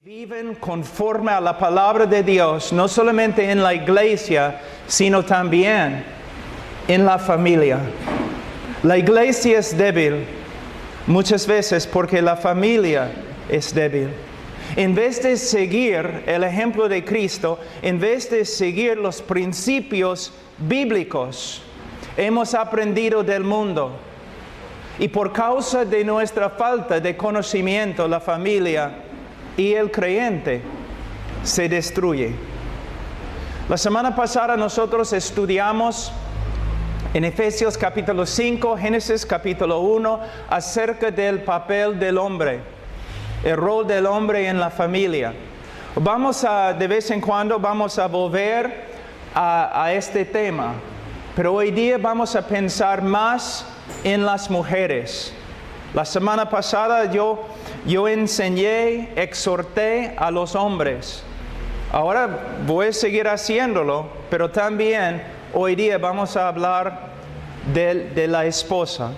Viven conforme a la palabra de Dios, no solamente en la iglesia, sino también en la familia. La iglesia es débil muchas veces porque la familia es débil. En vez de seguir el ejemplo de Cristo, en vez de seguir los principios bíblicos, hemos aprendido del mundo. Y por causa de nuestra falta de conocimiento, la familia y el creyente se destruye. La semana pasada nosotros estudiamos en Efesios capítulo 5, Génesis capítulo 1, acerca del papel del hombre, el rol del hombre en la familia. De vez en cuando vamos a volver a este tema, pero hoy día vamos a pensar más en las mujeres. La semana pasada yo exhorté a los hombres. Ahora voy a seguir haciéndolo, pero también hoy día vamos a hablar de la esposa.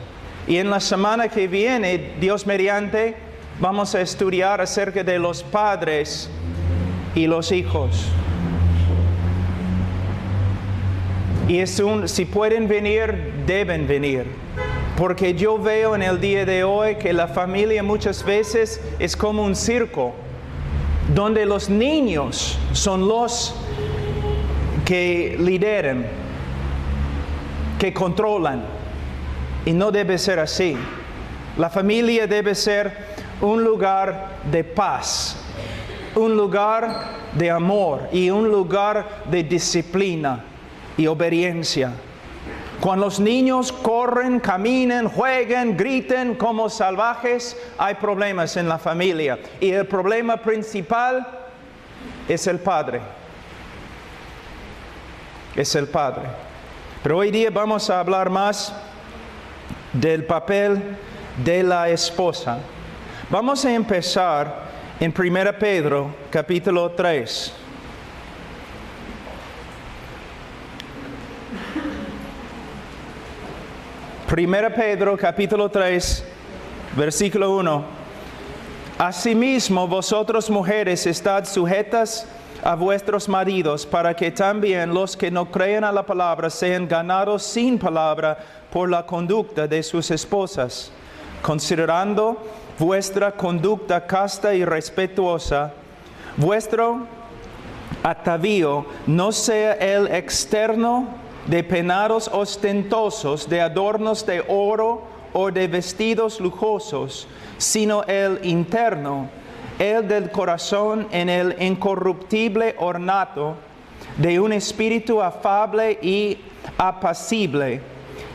Y en la semana que viene, Dios mediante, vamos a estudiar acerca de los padres y los hijos. Y si pueden venir, deben venir. Porque yo veo en el día de hoy que la familia muchas veces es como un circo, donde los niños son los que lideran, que controlan. Y no debe ser así. La familia debe ser un lugar de paz, un lugar de amor y un lugar de disciplina y obediencia. Cuando los niños corren, caminan, juegan, gritan como salvajes, hay problemas en la familia. Y el problema principal es el padre. Es el padre. Pero hoy día vamos a hablar más del papel de la esposa. Vamos a empezar en 1 Pedro, capítulo 3. 1 Pedro capítulo 3, versículo 1. Asimismo, vosotros mujeres, estad sujetas a vuestros maridos, para que también los que no creen a la palabra sean ganados sin palabra por la conducta de sus esposas, considerando vuestra conducta casta y respetuosa. Vuestro atavío no sea el externo de peinados ostentosos, de adornos de oro o de vestidos lujosos, sino el interno, el del corazón en el incorruptible ornato de un espíritu afable y apacible,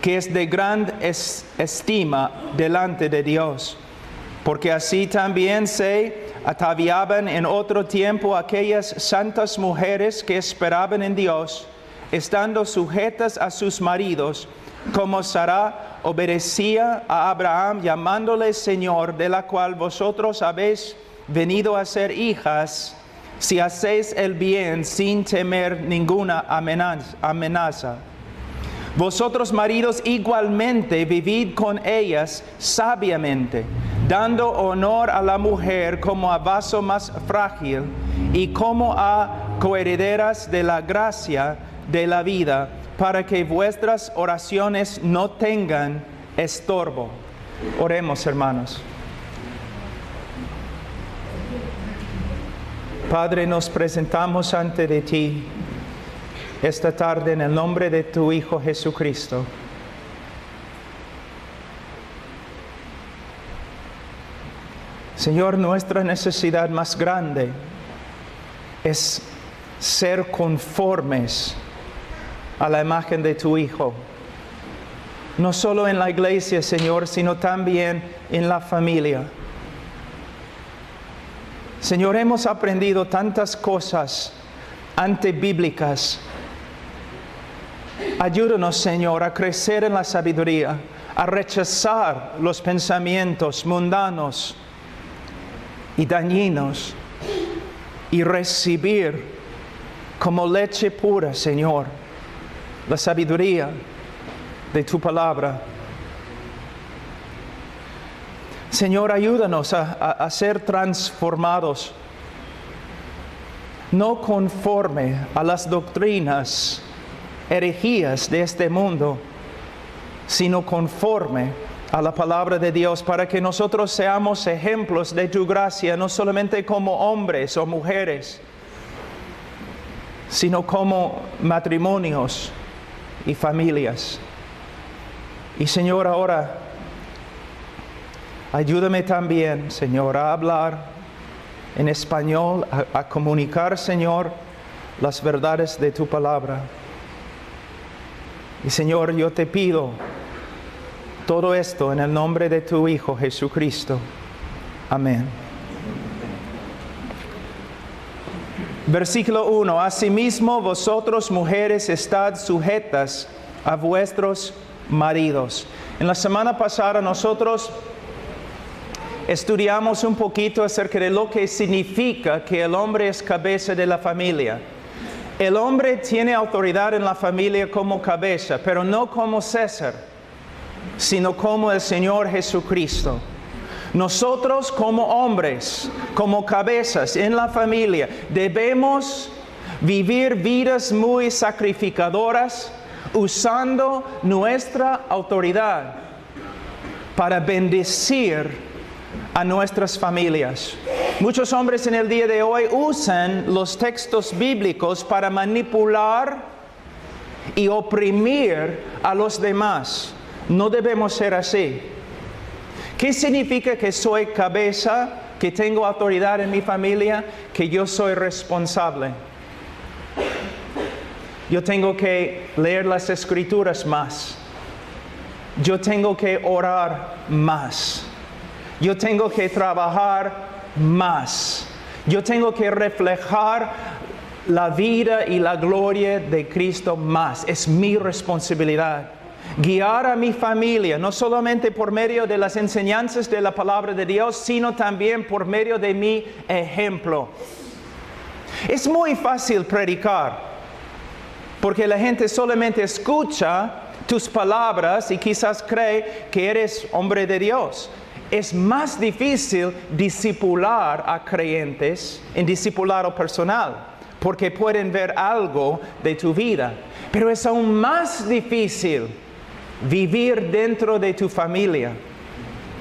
que es de gran estima delante de Dios. Porque así también se ataviaban en otro tiempo aquellas santas mujeres que esperaban en Dios, estando sujetas a sus maridos, como Sara obedecía a Abraham, llamándole Señor, de la cual vosotros habéis venido a ser hijas, si hacéis el bien sin temer ninguna amenaza. Vosotros, maridos, igualmente vivid con ellas sabiamente, dando honor a la mujer como a vaso más frágil y como a coherederas de la gracia de la vida, para que vuestras oraciones no tengan estorbo. Oremos, hermanos. Padre, nos presentamos ante de ti esta tarde en el nombre de tu Hijo Jesucristo. Señor, nuestra necesidad más grande es ser conformes a la imagen de tu Hijo. No solo en la iglesia, Señor, sino también en la familia. Señor, hemos aprendido tantas cosas antibíblicas. Ayúdanos, Señor, a crecer en la sabiduría, a rechazar los pensamientos mundanos y dañinos y recibir como leche pura, Señor, la sabiduría de tu palabra. Señor, ayúdanos a ser transformados no conforme a las doctrinas, herejías de este mundo, sino conforme a la palabra de Dios, para que nosotros seamos ejemplos de tu gracia, no solamente como hombres o mujeres, sino como matrimonios y familias. Y Señor, ahora, ayúdame también, Señor, a hablar en español, a comunicar, Señor, las verdades de tu palabra. Y Señor, yo te pido todo esto en el nombre de tu Hijo Jesucristo. Amén. Versículo 1. Asimismo, vosotros mujeres estad sujetas a vuestros maridos. En la semana pasada nosotros estudiamos un poquito acerca de lo que significa que el hombre es cabeza de la familia. El hombre tiene autoridad en la familia como cabeza, pero no como César, sino como el Señor Jesucristo. Nosotros como hombres, como cabezas en la familia, debemos vivir vidas muy sacrificadoras, usando nuestra autoridad para bendecir a nuestras familias. Muchos hombres en el día de hoy usan los textos bíblicos para manipular y oprimir a los demás. No debemos ser así. ¿Qué significa que soy cabeza, que tengo autoridad en mi familia, que yo soy responsable? Yo tengo que leer las Escrituras más. Yo tengo que orar más. Yo tengo que trabajar más. Yo tengo que reflejar la vida y la gloria de Cristo más. Es mi responsabilidad. Guiar a mi familia, no solamente por medio de las enseñanzas de la palabra de Dios, sino también por medio de mi ejemplo. Es muy fácil predicar, porque la gente solamente escucha tus palabras y quizás cree que eres hombre de Dios. Es más difícil discipular a creyentes en discipulado personal, porque pueden ver algo de tu vida. Pero es aún más difícil vivir dentro de tu familia,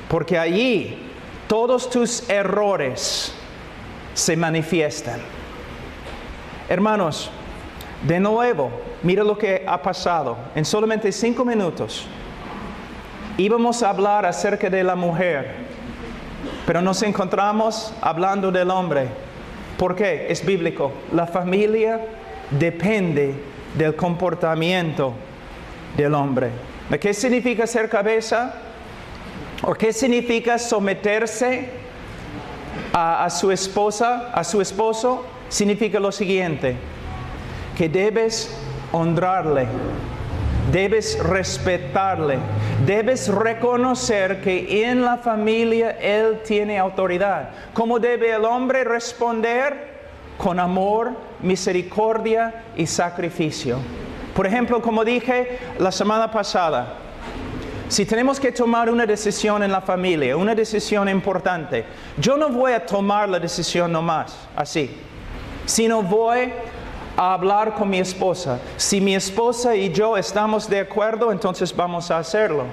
porque allí todos tus errores se manifiestan. Hermanos, de nuevo, mira lo que ha pasado. En solamente 5 minutos íbamos a hablar acerca de la mujer, pero nos encontramos hablando del hombre. ¿Por qué? Es bíblico. La familia depende del comportamiento del hombre. ¿Qué significa ser cabeza? ¿O qué significa someterse a su esposa, a su esposo? Significa lo siguiente: que debes honrarle, debes respetarle, debes reconocer que en la familia él tiene autoridad. ¿Cómo debe el hombre responder? Con amor, misericordia y sacrificio. Por ejemplo, como dije la semana pasada, si tenemos que tomar una decisión en la familia, una decisión importante, yo no voy a tomar la decisión nomás, así, sino voy a hablar con mi esposa. Si mi esposa y yo estamos de acuerdo, entonces vamos a hacerlo.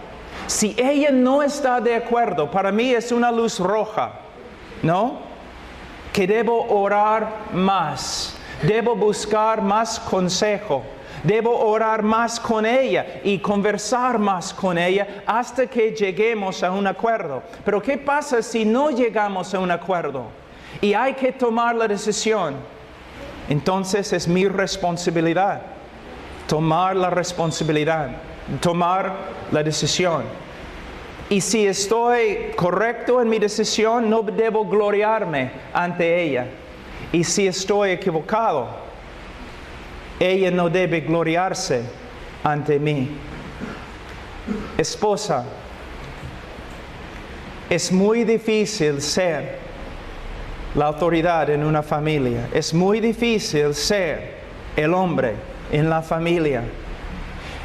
Si ella no está de acuerdo, para mí es una luz roja, ¿no? Que debo orar más, debo buscar más consejo, debo orar más con ella y conversar más con ella hasta que lleguemos a un acuerdo. Pero ¿qué pasa si no llegamos a un acuerdo y hay que tomar la decisión? Entonces es mi responsabilidad tomar la responsabilidad, tomar la decisión. Y si estoy correcto en mi decisión, no debo gloriarme ante ella. Y si estoy equivocado, ella no debe gloriarse ante mí. Esposa, es muy difícil ser la autoridad en una familia. Es muy difícil ser el hombre en la familia.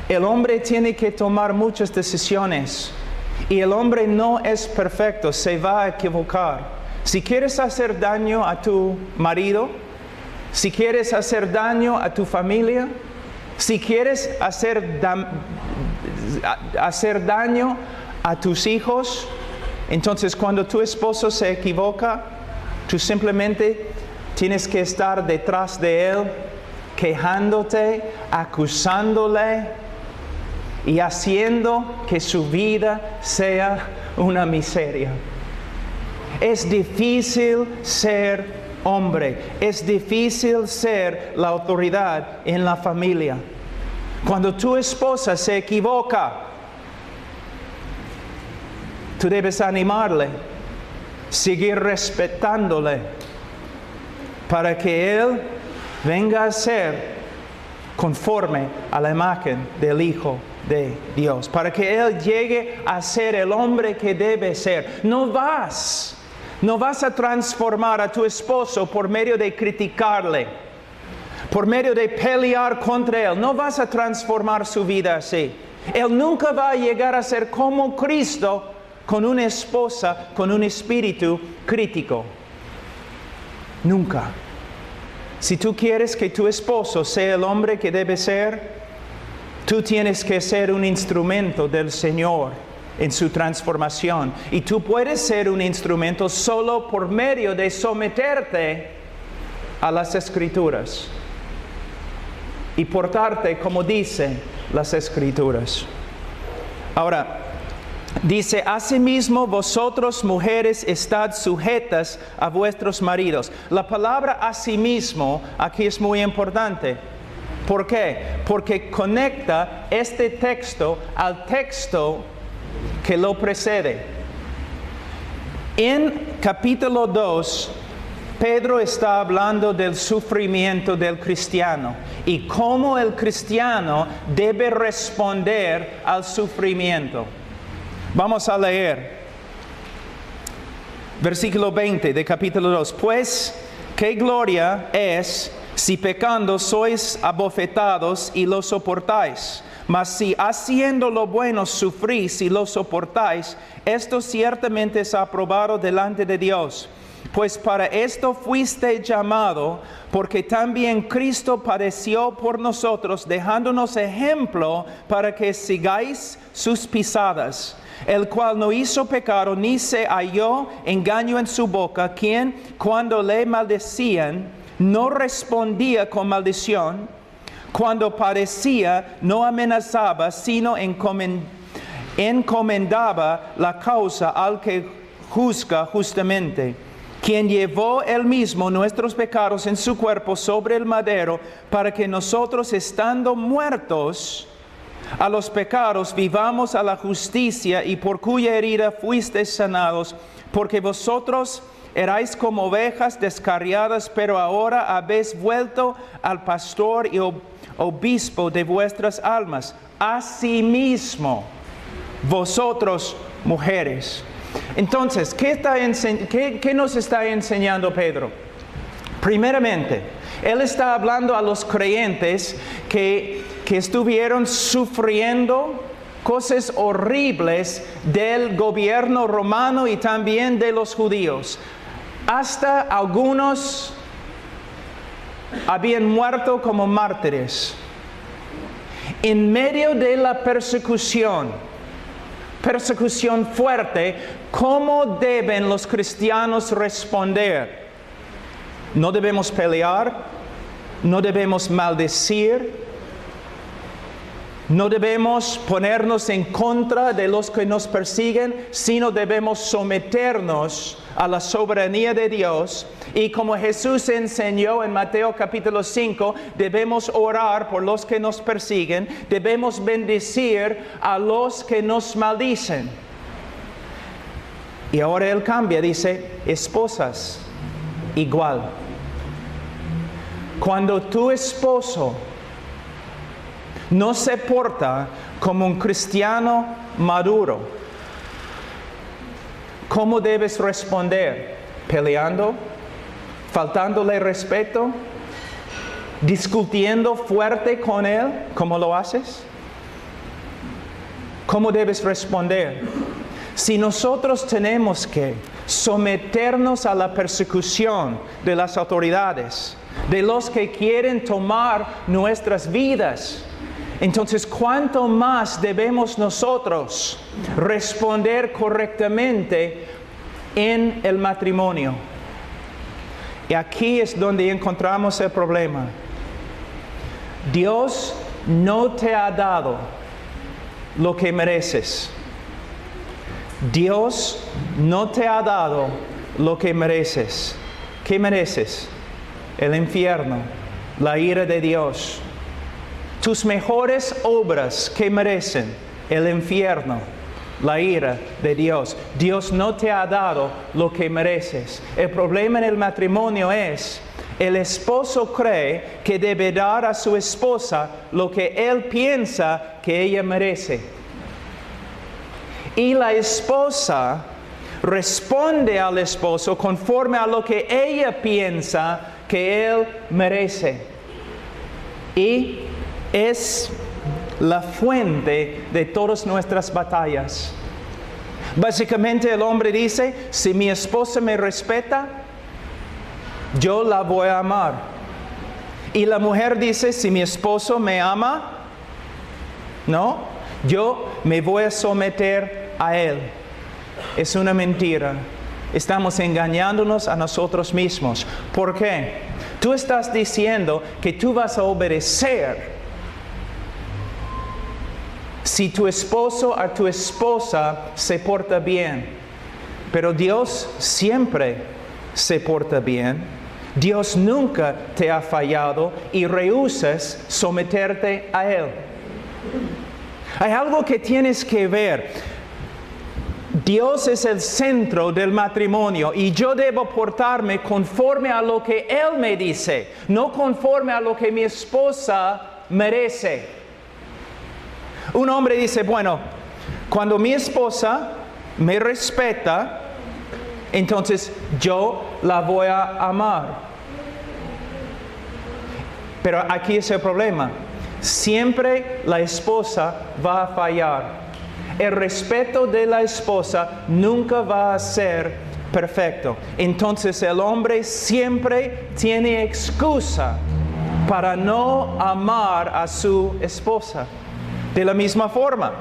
El hombre tiene que tomar muchas decisiones y el hombre no es perfecto, se va a equivocar. Si quieres hacer daño a tu marido, si quieres hacer daño a tu familia, si quieres hacer daño a tus hijos, entonces cuando tu esposo se equivoca, tú simplemente tienes que estar detrás de él, quejándote, acusándole y haciendo que su vida sea una miseria. Es difícil ser hombre, es difícil ser la autoridad en la familia. Cuando tu esposa se equivoca, tú debes animarle, seguir respetándole, para que él venga a ser conforme a la imagen del Hijo de Dios, para que él llegue a ser el hombre que debe ser. No vas a transformar a tu esposo por medio de criticarle, por medio de pelear contra él. No vas a transformar su vida así. Él nunca va a llegar a ser como Cristo con una esposa, con un espíritu crítico. Nunca. Si tú quieres que tu esposo sea el hombre que debe ser, tú tienes que ser un instrumento del Señor en su transformación. Y tú puedes ser un instrumento solo por medio de someterte a las Escrituras y portarte como dicen las Escrituras. Ahora, dice, asimismo vosotros mujeres estad sujetas a vuestros maridos. La palabra asimismo aquí es muy importante. ¿Por qué? Porque conecta este texto al texto que lo precede. En capítulo 2, Pedro está hablando del sufrimiento del cristiano y cómo el cristiano debe responder al sufrimiento. Vamos a leer versículo 20 de capítulo 2. Pues, ¿qué gloria es si pecando sois abofetados y lo soportáis? Mas si haciendo lo bueno sufrís y lo soportáis, esto ciertamente es aprobado delante de Dios. Pues para esto fuiste llamado, porque también Cristo padeció por nosotros, dejándonos ejemplo para que sigáis sus pisadas. El cual no hizo pecado, ni se halló engaño en su boca, quien cuando le maldecían, no respondía con maldición. Cuando padecía, no amenazaba, sino encomendaba la causa al que juzga justamente, quien llevó él mismo nuestros pecados en su cuerpo sobre el madero, para que nosotros, estando muertos a los pecados, vivamos a la justicia, y por cuya herida fuisteis sanados, porque vosotros erais como ovejas descarriadas, pero ahora habéis vuelto al pastor y obispo de vuestras almas. Asimismo, vosotros mujeres. Entonces, ¿qué nos está enseñando Pedro? Primeramente, él está hablando a los creyentes que estuvieron sufriendo cosas horribles del gobierno romano y también de los judíos. Hasta algunos habían muerto como mártires. En medio de la persecución fuerte, ¿cómo deben los cristianos responder? No debemos pelear, no debemos maldecir, no debemos ponernos en contra de los que nos persiguen, sino debemos someternos a la soberanía de Dios. Y como Jesús enseñó en Mateo capítulo 5, debemos orar por los que nos persiguen, debemos bendecir a los que nos maldicen. Y ahora él cambia, dice, esposas, igual. Cuando tu esposo no se porta como un cristiano maduro, ¿cómo debes responder? ¿Peleando? ¿Faltándole respeto? ¿Discutiendo fuerte con él? ¿Cómo lo haces? ¿Cómo debes responder? Si nosotros tenemos que someternos a la persecución de las autoridades, de los que quieren tomar nuestras vidas. Entonces, ¿cuánto más debemos nosotros responder correctamente en el matrimonio? Y aquí es donde encontramos el problema. Dios no te ha dado lo que mereces. Dios no te ha dado lo que mereces. ¿Qué mereces? El infierno, la ira de Dios. Tus mejores obras, ¿qué merecen? El infierno, la ira de Dios. Dios no te ha dado lo que mereces. El problema en el matrimonio es, el esposo cree que debe dar a su esposa lo que él piensa que ella merece. Y la esposa responde al esposo conforme a lo que ella piensa que él merece. Y es la fuente de todas nuestras batallas. Básicamente el hombre dice, si mi esposa me respeta, yo la voy a amar. Y la mujer dice, si mi esposo me ama, no, yo me voy a someter a él. Es una mentira. Estamos engañándonos a nosotros mismos. ¿Por qué? Tú estás diciendo que tú vas a obedecer si tu esposo o tu esposa se porta bien. Pero Dios siempre se porta bien. Dios nunca te ha fallado y rehusas someterte a Él. Hay algo que tienes que ver. Dios es el centro del matrimonio y yo debo portarme conforme a lo que Él me dice, no conforme a lo que mi esposa merece. Un hombre dice, bueno, cuando mi esposa me respeta, entonces yo la voy a amar. Pero aquí es el problema. Siempre la esposa va a fallar. El respeto de la esposa nunca va a ser perfecto. Entonces el hombre siempre tiene excusa para no amar a su esposa. De la misma forma,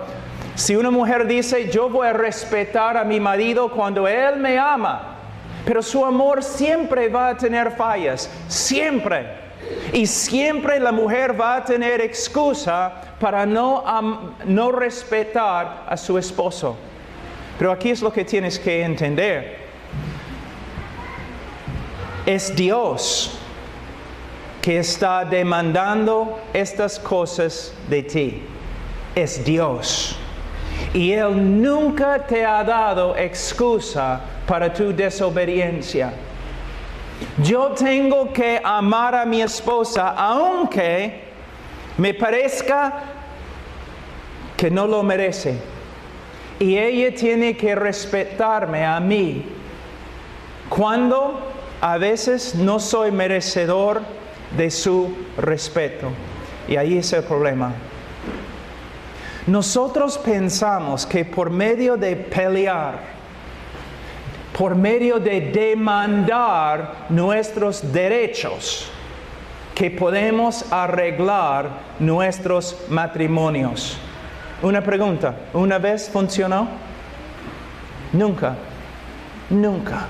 si una mujer dice, yo voy a respetar a mi marido cuando él me ama, pero su amor siempre va a tener fallas, siempre. Y siempre la mujer va a tener excusa para no respetar a su esposo. Pero aquí es lo que tienes que entender. Es Dios que está demandando estas cosas de ti. Es Dios. Y Él nunca te ha dado excusa para tu desobediencia. Yo tengo que amar a mi esposa aunque me parezca que no lo merece. Y ella tiene que respetarme a mí cuando a veces no soy merecedor de su respeto. Y ahí es el problema. Nosotros pensamos que por medio de pelear, por medio de demandar nuestros derechos, que podemos arreglar nuestros matrimonios. Una pregunta, ¿una vez funcionó? Nunca, nunca,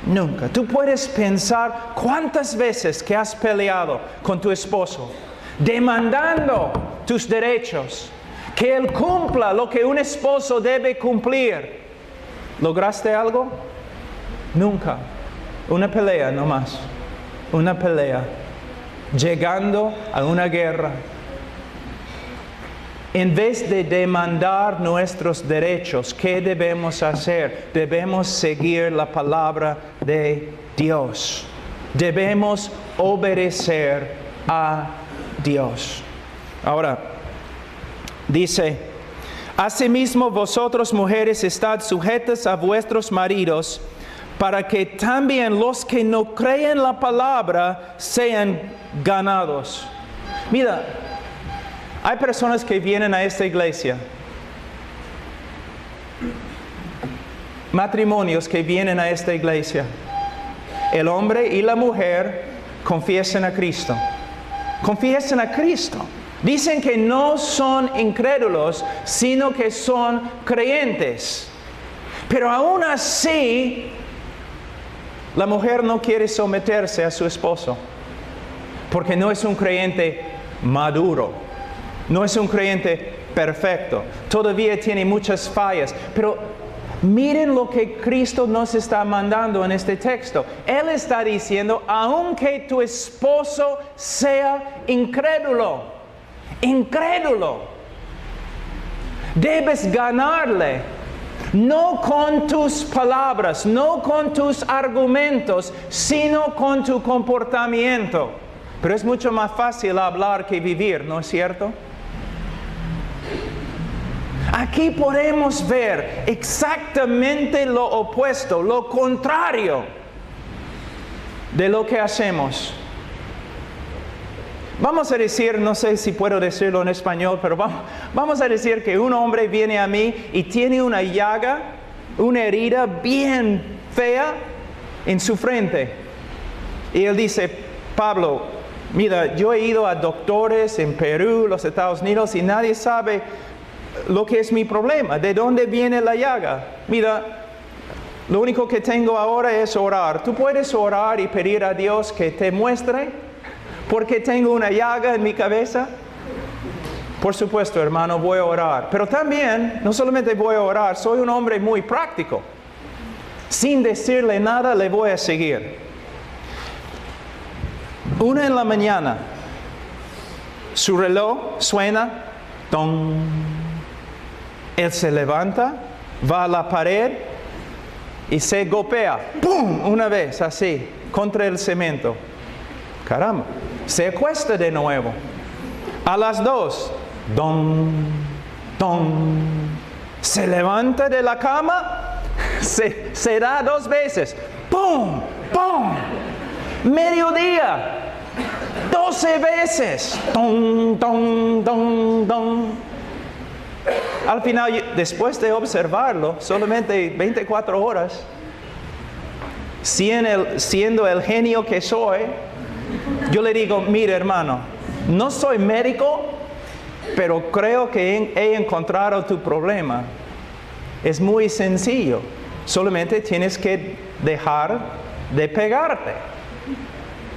nunca. Tú puedes pensar cuántas veces que has peleado con tu esposo, demandando tus derechos, que él cumpla lo que un esposo debe cumplir. ¿Lograste algo? Nunca. Una pelea nomás. Una pelea. Llegando a una guerra. En vez de demandar nuestros derechos, ¿qué debemos hacer? Debemos seguir la palabra de Dios. Debemos obedecer a Dios. Ahora, dice, asimismo vosotros mujeres estad sujetas a vuestros maridos, para que también los que no creen la palabra sean ganados. Mira, hay personas que vienen a esta iglesia, matrimonios que vienen a esta iglesia. El hombre y la mujer confiesen a Cristo. Confiesen a Cristo. Dicen que no son incrédulos, sino que son creyentes. Pero aún así, la mujer no quiere someterse a su esposo, porque no es un creyente maduro, no es un creyente perfecto, todavía tiene muchas fallas. Pero miren lo que Cristo nos está mandando en este texto. Él está diciendo, aunque tu esposo sea incrédulo, debes ganarle, no con tus palabras, no con tus argumentos, sino con tu comportamiento. Pero es mucho más fácil hablar que vivir, ¿no es cierto? Aquí podemos ver exactamente lo opuesto, lo contrario de lo que hacemos. Vamos a decir, no sé si puedo decirlo en español, pero vamos a decir que un hombre viene a mí y tiene una llaga, una herida bien fea en su frente. Y él dice, Pablo, mira, yo he ido a doctores en Perú, los Estados Unidos, y nadie sabe lo que es mi problema, de dónde viene la llaga. Mira, lo único que tengo ahora es orar. ¿Tú puedes orar y pedir a Dios que te muestre por qué tengo una llaga en mi cabeza? Por supuesto, hermano, voy a orar. Pero también, no solamente voy a orar, soy un hombre muy práctico. Sin decirle nada, le voy a seguir. 1 de la mañana, su reloj suena, ¡ton! Él se levanta, va a la pared y se golpea, ¡pum!, una vez así, contra el cemento. Caramba, se acuesta de nuevo. A las 2, ¡don! ¡don! Se levanta de la cama, se da 2 veces, ¡pum! ¡pum! Mediodía, 12 veces, ¡don! ¡don! ¡don! ¡don! Al final, después de observarlo, solamente 24 horas, siendo el genio que soy, yo le digo, mira hermano, no soy médico, pero creo que he encontrado tu problema. Es muy sencillo, solamente tienes que dejar de pegarte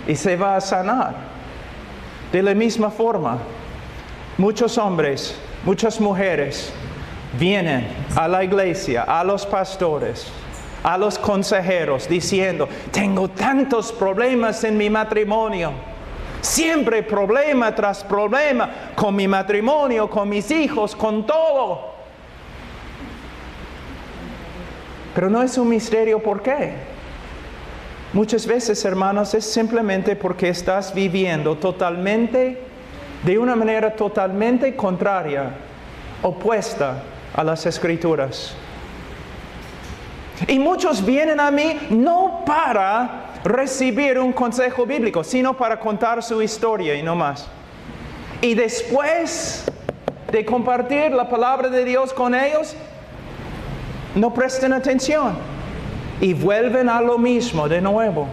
y se va a sanar. De la misma forma, muchos hombres, muchas mujeres vienen a la iglesia, a los pastores, a los consejeros, diciendo, tengo tantos problemas en mi matrimonio. Siempre problema tras problema con mi matrimonio, con mis hijos, con todo. Pero no es un misterio por qué. Muchas veces, hermanos, es simplemente porque estás viviendo de una manera totalmente contraria, opuesta a las Escrituras. Y muchos vienen a mí no para recibir un consejo bíblico, sino para contar su historia y no más. Y después de compartir la palabra de Dios con ellos, no prestan atención y vuelven a lo mismo de nuevo.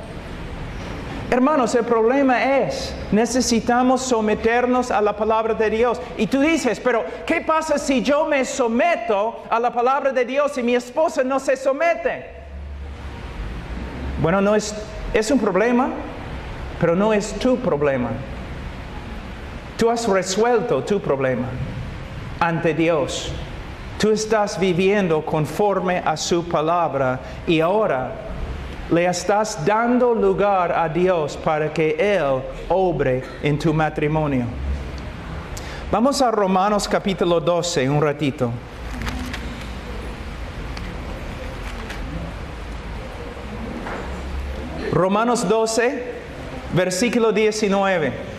Hermanos, el problema es, necesitamos someternos a la palabra de Dios. Y tú dices, pero ¿qué pasa si yo me someto a la palabra de Dios y mi esposa no se somete? Bueno, es un problema, pero no es tu problema. Tú has resuelto tu problema ante Dios. Tú estás viviendo conforme a su palabra y ahora le estás dando lugar a Dios para que Él obre en tu matrimonio. Vamos a Romanos capítulo 12 un ratito. Romanos 12, versículo 19.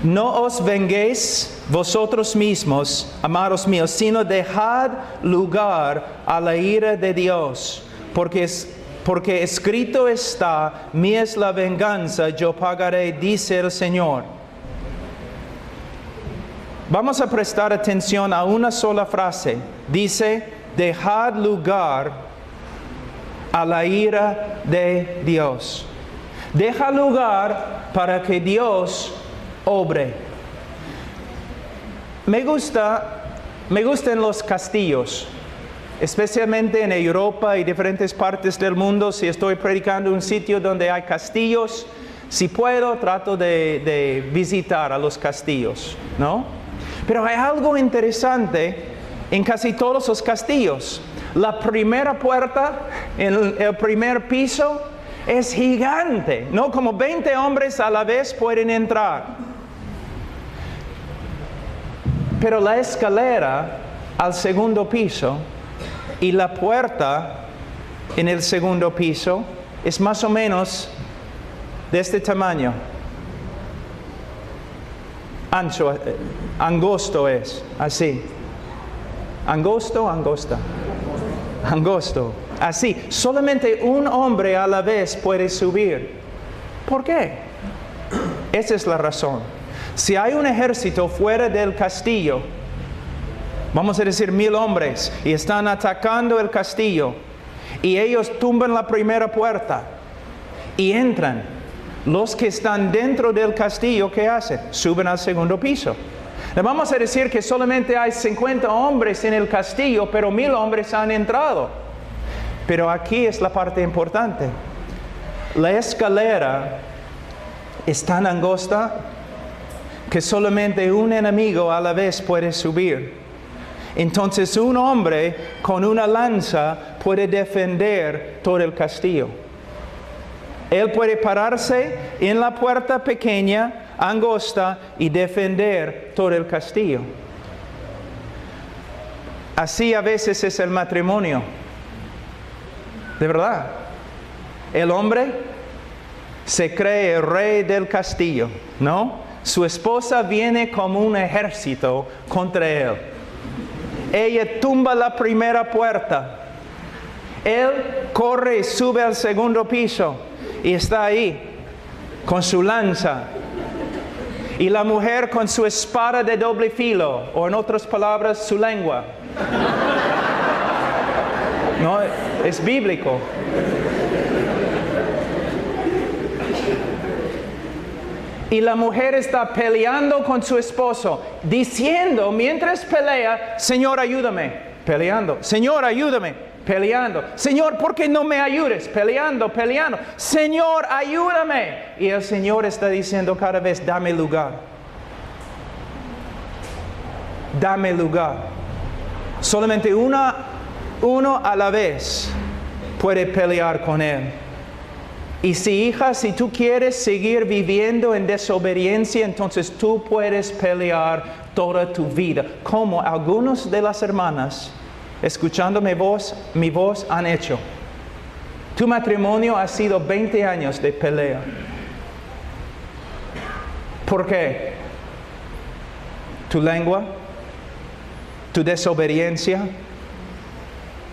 No os venguéis vosotros mismos, amados míos, sino dejad lugar a la ira de Dios, porque escrito está, mía es la venganza, yo pagaré, dice el Señor. Vamos a prestar atención a una sola frase. Dice, dejad lugar a la ira de Dios. Deja lugar para que Dios obre. Me gustan los castillos, especialmente en Europa y diferentes partes del mundo. Si estoy predicando en un sitio donde hay castillos, si puedo, trato de visitar a los castillos, ¿no? Pero hay algo interesante en casi todos los castillos. La primera puerta en el primer piso es gigante, ¿no? Como 20 hombres a la vez pueden entrar. Pero la escalera al segundo piso y la puerta en el segundo piso es más o menos de este tamaño. Ancho, angosto es, así. Angosto, angosta. Angosto, así. Solamente un hombre a la vez puede subir. ¿Por qué? Esa es la razón. Si hay un ejército fuera del castillo, vamos a decir 1000 hombres, y están atacando el castillo, y ellos tumban la primera puerta y entran, los que están dentro del castillo, ¿qué hacen? Suben al segundo piso. Le vamos a decir que solamente hay 50 hombres en el castillo, pero 1000 hombres han entrado. Pero aquí es la parte importante. La escalera es tan angosta que solamente un enemigo a la vez puede subir. Entonces un hombre con una lanza puede defender todo el castillo. Él puede pararse en la puerta pequeña, angosta, y defender todo el castillo. Así a veces es el matrimonio. De verdad. El hombre se cree el rey del castillo, ¿no? Su esposa viene como un ejército contra él. Ella tumba la primera puerta. Él corre y sube al segundo piso y está ahí con su lanza. Y la mujer con su espada de doble filo, o en otras palabras, su lengua. No, es bíblico. Y la mujer está peleando con su esposo, diciendo mientras pelea, Señor, ayúdame, peleando. Señor, ayúdame, peleando. Señor, ¿por qué no me ayudes? Peleando, peleando. Señor, ayúdame. Y el Señor está diciendo cada vez, dame lugar. Dame lugar. Solamente uno a la vez puede pelear con Él. Y si tú quieres seguir viviendo en desobediencia, entonces tú puedes pelear toda tu vida. Como algunas de las hermanas, escuchando mi voz, han hecho. Tu matrimonio ha sido 20 años de pelea. ¿Por qué? Tu lengua, tu desobediencia.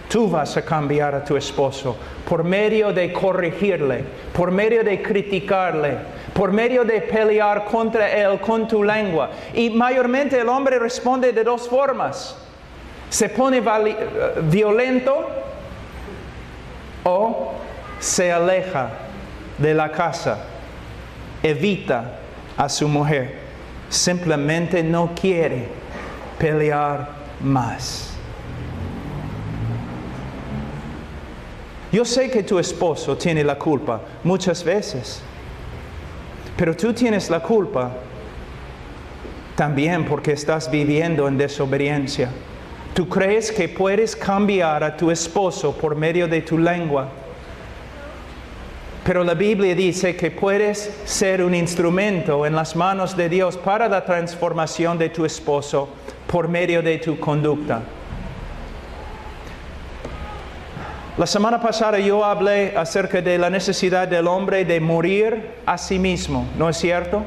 Tú vas a cambiar a tu esposo por medio de corregirle, por medio de criticarle, por medio de pelear contra él con tu lengua. Y mayormente el hombre responde de dos formas. Se pone violento o se aleja de la casa, evita a su mujer. Simplemente no quiere pelear más. Yo sé que tu esposo tiene la culpa muchas veces, pero tú tienes la culpa también porque estás viviendo en desobediencia. Tú crees que puedes cambiar a tu esposo por medio de tu lengua, pero la Biblia dice que puedes ser un instrumento en las manos de Dios para la transformación de tu esposo por medio de tu conducta. La semana pasada yo hablé acerca de la necesidad del hombre de morir a sí mismo, ¿no es cierto?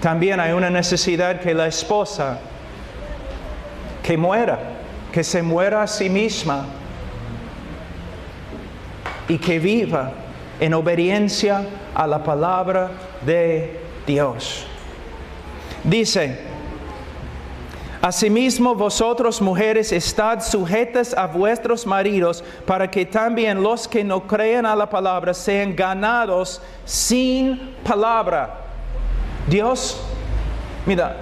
También hay una necesidad que la esposa que se muera a sí misma y que viva en obediencia a la palabra de Dios. Dice, Asimismo, vosotros mujeres, estad sujetas a vuestros maridos, para que también los que no crean a la palabra sean ganados sin palabra. Dios, mira,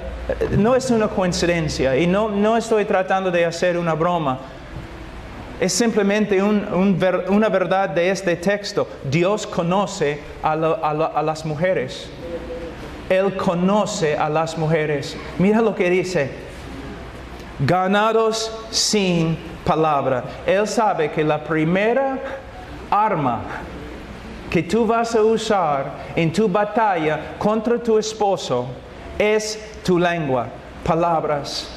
no es una coincidencia y no estoy tratando de hacer una broma. Es simplemente una verdad de este texto. Dios conoce a las mujeres. Él conoce a las mujeres. Mira lo que dice. Ganados sin palabra. Él sabe que la primera arma que tú vas a usar en tu batalla contra tu esposo es tu lengua, palabras.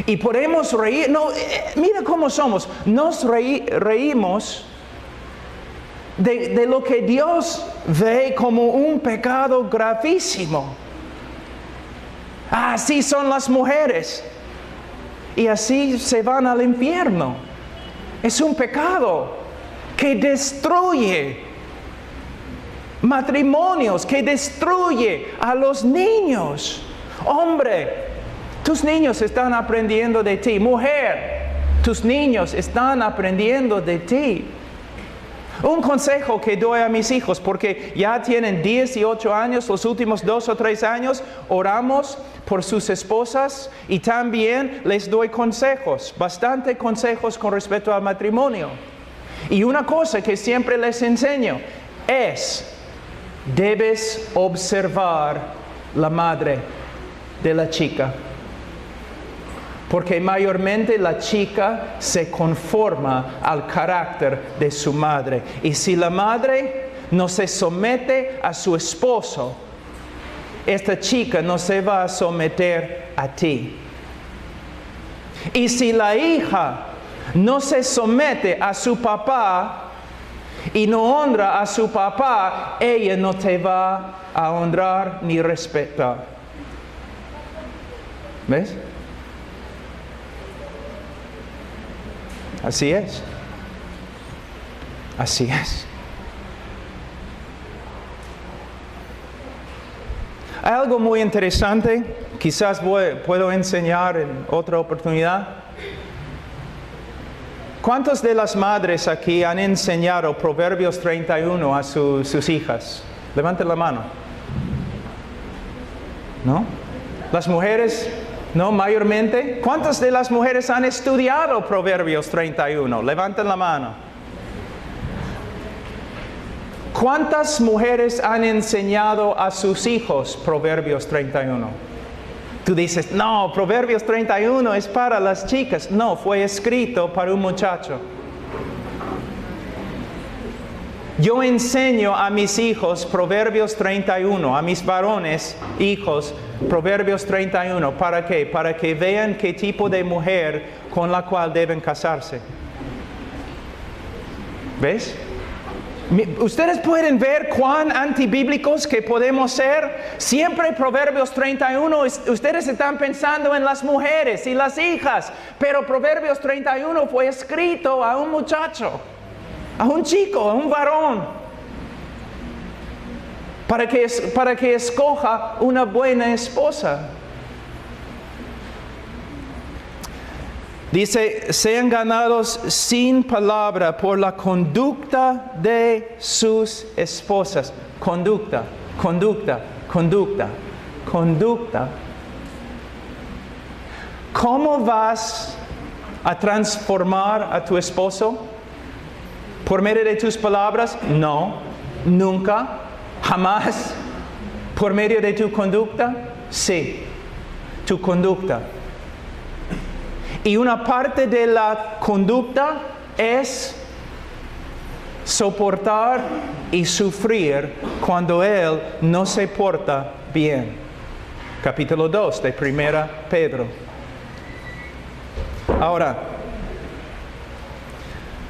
Y podemos reír, mira cómo somos, nos reímos de lo que Dios ve como un pecado gravísimo. Así son las mujeres. Y así se van al infierno. Es un pecado que destruye matrimonios, que destruye a los niños. Hombre, tus niños están aprendiendo de ti. Mujer, tus niños están aprendiendo de ti. Un consejo que doy a mis hijos, porque ya tienen 18 años, los últimos 2 o 3 años, oramos por sus esposas y también les doy consejos, bastante consejos con respecto al matrimonio. Y una cosa que siempre les enseño es, debes observar la madre de la chica. Porque mayormente la chica se conforma al carácter de su madre. Y si la madre no se somete a su esposo, esta chica no se va a someter a ti. Y si la hija no se somete a su papá y no honra a su papá, ella no te va a honrar ni respetar. ¿Ves? Así es. Así es. Hay algo muy interesante, quizás puedo enseñar en otra oportunidad. ¿Cuántas de las madres aquí han enseñado Proverbios 31 a sus hijas? Levanten la mano. ¿No? Las mujeres, no, mayormente. ¿Cuántas de las mujeres han estudiado Proverbios 31? Levanten la mano. ¿Cuántas mujeres han enseñado a sus hijos Proverbios 31? Tú dices, no, Proverbios 31 es para las chicas. No, fue escrito para un muchacho. Yo enseño a mis hijos Proverbios 31, a mis varones, hijos, Proverbios 31. ¿Para qué? Para que vean qué tipo de mujer con la cual deben casarse. ¿Ves? Ustedes pueden ver cuán antibíblicos que podemos ser. Siempre Proverbios 31, ustedes están pensando en las mujeres y las hijas, pero Proverbios 31 fue escrito a un muchacho, a un chico, a un varón, para que escoja una buena esposa. Dice, sean ganados sin palabra por la conducta de sus esposas. Conducta, conducta, conducta, conducta. ¿Cómo vas a transformar a tu esposo? ¿Por medio de tus palabras? No, nunca, jamás. ¿Por medio de tu conducta? Sí, tu conducta. Y una parte de la conducta es soportar y sufrir cuando él no se porta bien. Capítulo 2 de 1 Pedro. Ahora,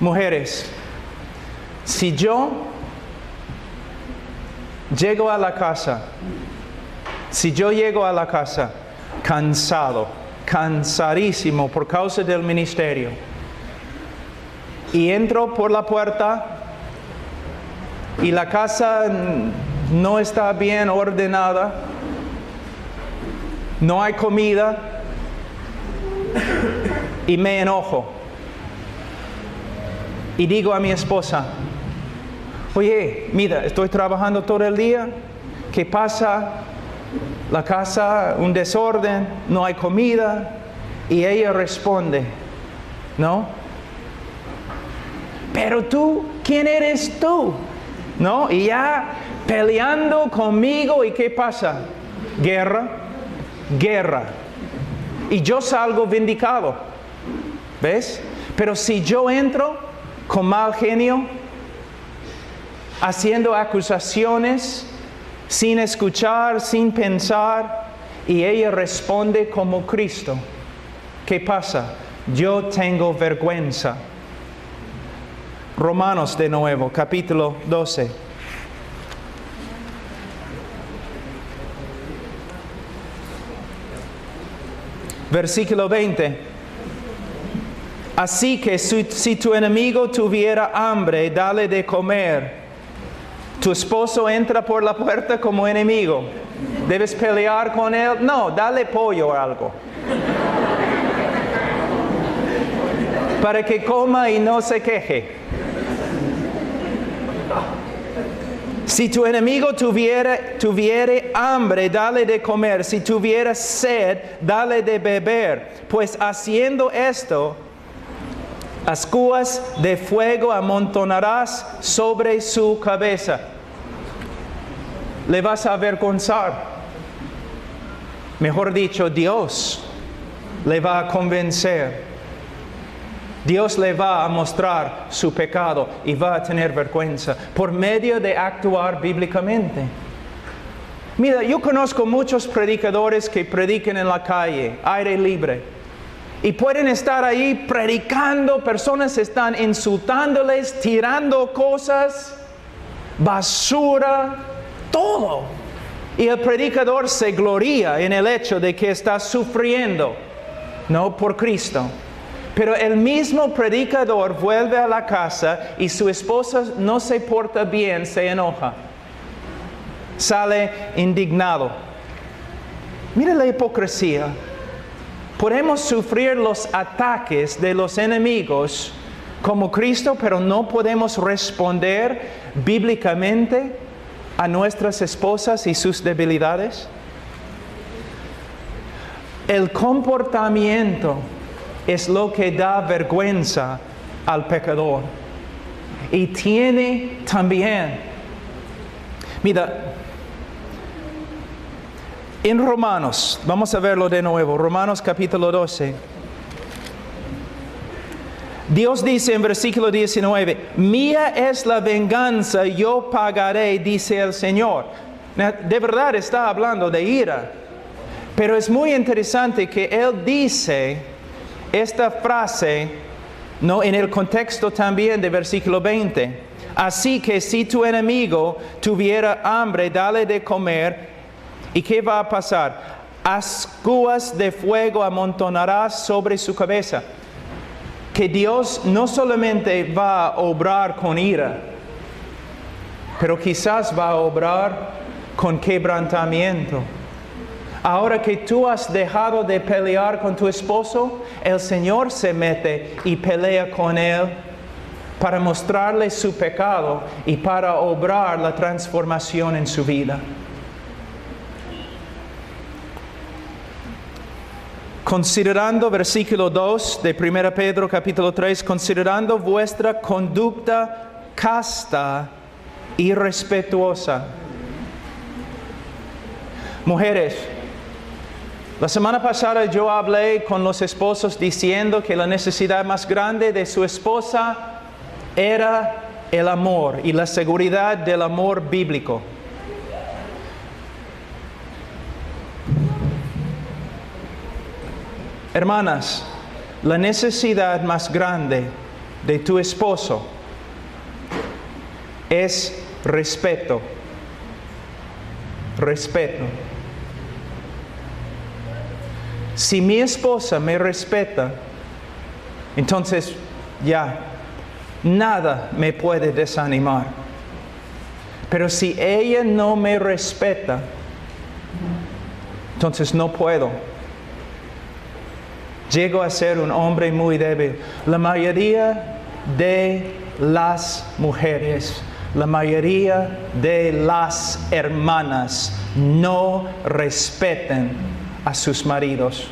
mujeres, si yo llego a la casa cansadísimo por causa del ministerio, y entro por la puerta y la casa no está bien ordenada, no hay comida, y me enojo. Y digo a mi esposa, oye, mira, estoy trabajando todo el día, ¿qué pasa? La casa, un desorden, no hay comida. Y ella responde, ¿no? Pero tú, ¿quién eres tú? ¿No? Y ya peleando conmigo, ¿y qué pasa? Guerra. Y yo salgo vindicado. ¿Ves? Pero si yo entro con mal genio, haciendo acusaciones, sin escuchar, sin pensar, y ella responde como Cristo, ¿qué pasa? Yo tengo vergüenza. Romanos de nuevo, capítulo 12. Versículo 20. Así que si tu enemigo tuviera hambre, dale de comer. Tu esposo entra por la puerta como enemigo. ¿Debes pelear con él? No, dale pollo o algo. Para que coma y no se queje. Si tu enemigo tuviere hambre, dale de comer. Si tuviera sed, dale de beber. Pues haciendo esto, ascuas de fuego amontonarás sobre su cabeza. Le vas a avergonzar. Mejor dicho, Dios le va a convencer. Dios le va a mostrar su pecado y va a tener vergüenza por medio de actuar bíblicamente. Mira, yo conozco muchos predicadores que predican en la calle, aire libre. Y pueden estar ahí predicando, personas están insultándoles, tirando cosas, basura, todo. Y el predicador se gloria en el hecho de que está sufriendo, no por Cristo. Pero el mismo predicador vuelve a la casa y su esposa no se porta bien, se enoja. Sale indignado. Mira la hipocresía. Podemos sufrir los ataques de los enemigos como Cristo, pero no podemos responder bíblicamente a nuestras esposas y sus debilidades. El comportamiento es lo que da vergüenza al pecador. Y tiene también, mira, en Romanos, vamos a verlo de nuevo, Romanos capítulo 12. Dios dice en versículo 19, mía es la venganza, yo pagaré, dice el Señor. De verdad está hablando de ira. Pero es muy interesante que Él dice esta frase, no, en el contexto también de versículo 20. Así que si tu enemigo tuviera hambre, dale de comer. ¿Y qué va a pasar? Ascuas de fuego amontonarás sobre su cabeza. Que Dios no solamente va a obrar con ira, pero quizás va a obrar con quebrantamiento. Ahora que tú has dejado de pelear con tu esposo, el Señor se mete y pelea con él para mostrarle su pecado y para obrar la transformación en su vida. Considerando, versículo 2 de 1 Pedro capítulo 3, considerando vuestra conducta casta y respetuosa. Mujeres, la semana pasada yo hablé con los esposos diciendo que la necesidad más grande de su esposa era el amor y la seguridad del amor bíblico. Hermanas, la necesidad más grande de tu esposo es respeto. Respeto. Si mi esposa me respeta, entonces ya nada me puede desanimar. Pero si ella no me respeta, entonces no puedo. llego a ser un hombre muy débil. La mayoría de las mujeres, la mayoría de las hermanas no respetan a sus maridos.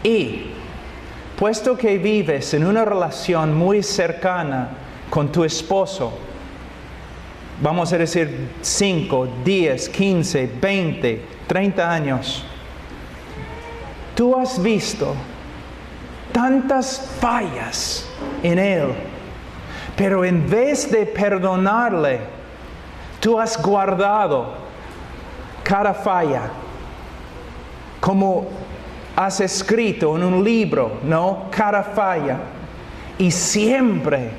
Y puesto que vives en una relación muy cercana con tu esposo, vamos a decir 5, 10, 15, 20, 30 años, tú has visto tantas fallas en él, pero en vez de perdonarle, tú has guardado cada falla, como has escrito en un libro, ¿no? Cada falla. Y siempre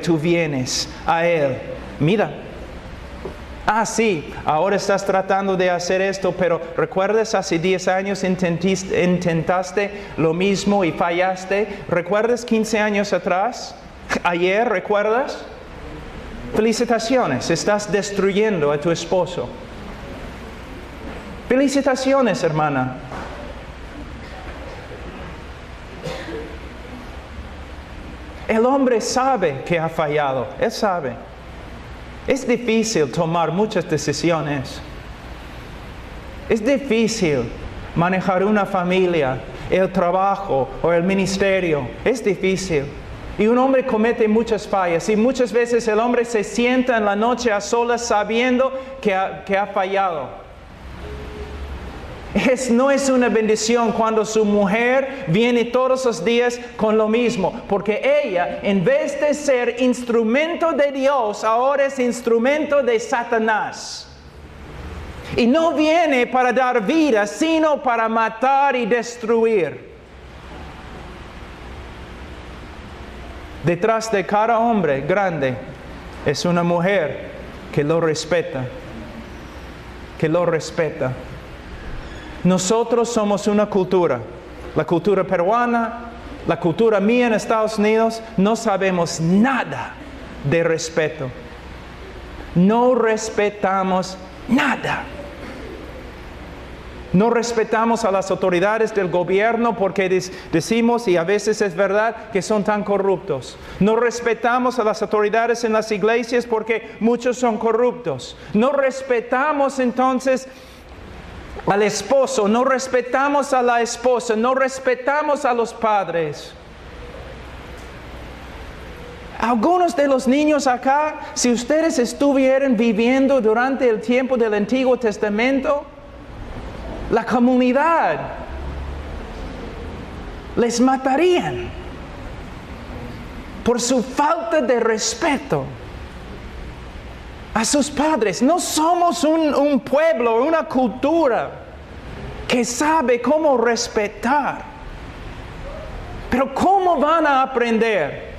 tú vienes a él. Mira, sí, ahora estás tratando de hacer esto, pero ¿recuerdas hace 10 años intentaste lo mismo y fallaste? ¿Recuerdas 15 años atrás? Ayer, ¿recuerdas? Felicitaciones, estás destruyendo a tu esposo. Felicitaciones, hermana. El hombre sabe que ha fallado, él sabe. Es difícil tomar muchas decisiones. Es difícil manejar una familia, el trabajo o el ministerio. Es difícil. Y un hombre comete muchas fallas. Y muchas veces el hombre se sienta en la noche a solas sabiendo que ha fallado. No es una bendición cuando su mujer viene todos los días con lo mismo, porque ella, en vez de ser instrumento de Dios, ahora es instrumento de Satanás. Y no viene para dar vida, sino para matar y destruir. Detrás de cada hombre grande es una mujer que lo respeta, Nosotros somos una cultura, la cultura peruana, la cultura mía en Estados Unidos, no sabemos nada de respeto. No respetamos nada. No respetamos a las autoridades del gobierno porque decimos, y a veces es verdad, que son tan corruptos. No respetamos a las autoridades en las iglesias porque muchos son corruptos. No respetamos entonces al esposo, no respetamos a la esposa, no respetamos a los padres. Algunos de los niños acá, si ustedes estuvieran viviendo durante el tiempo del Antiguo Testamento, la comunidad les matarían por su falta de respeto a sus padres. No somos un pueblo, una cultura que sabe cómo respetar. Pero ¿cómo van a aprender?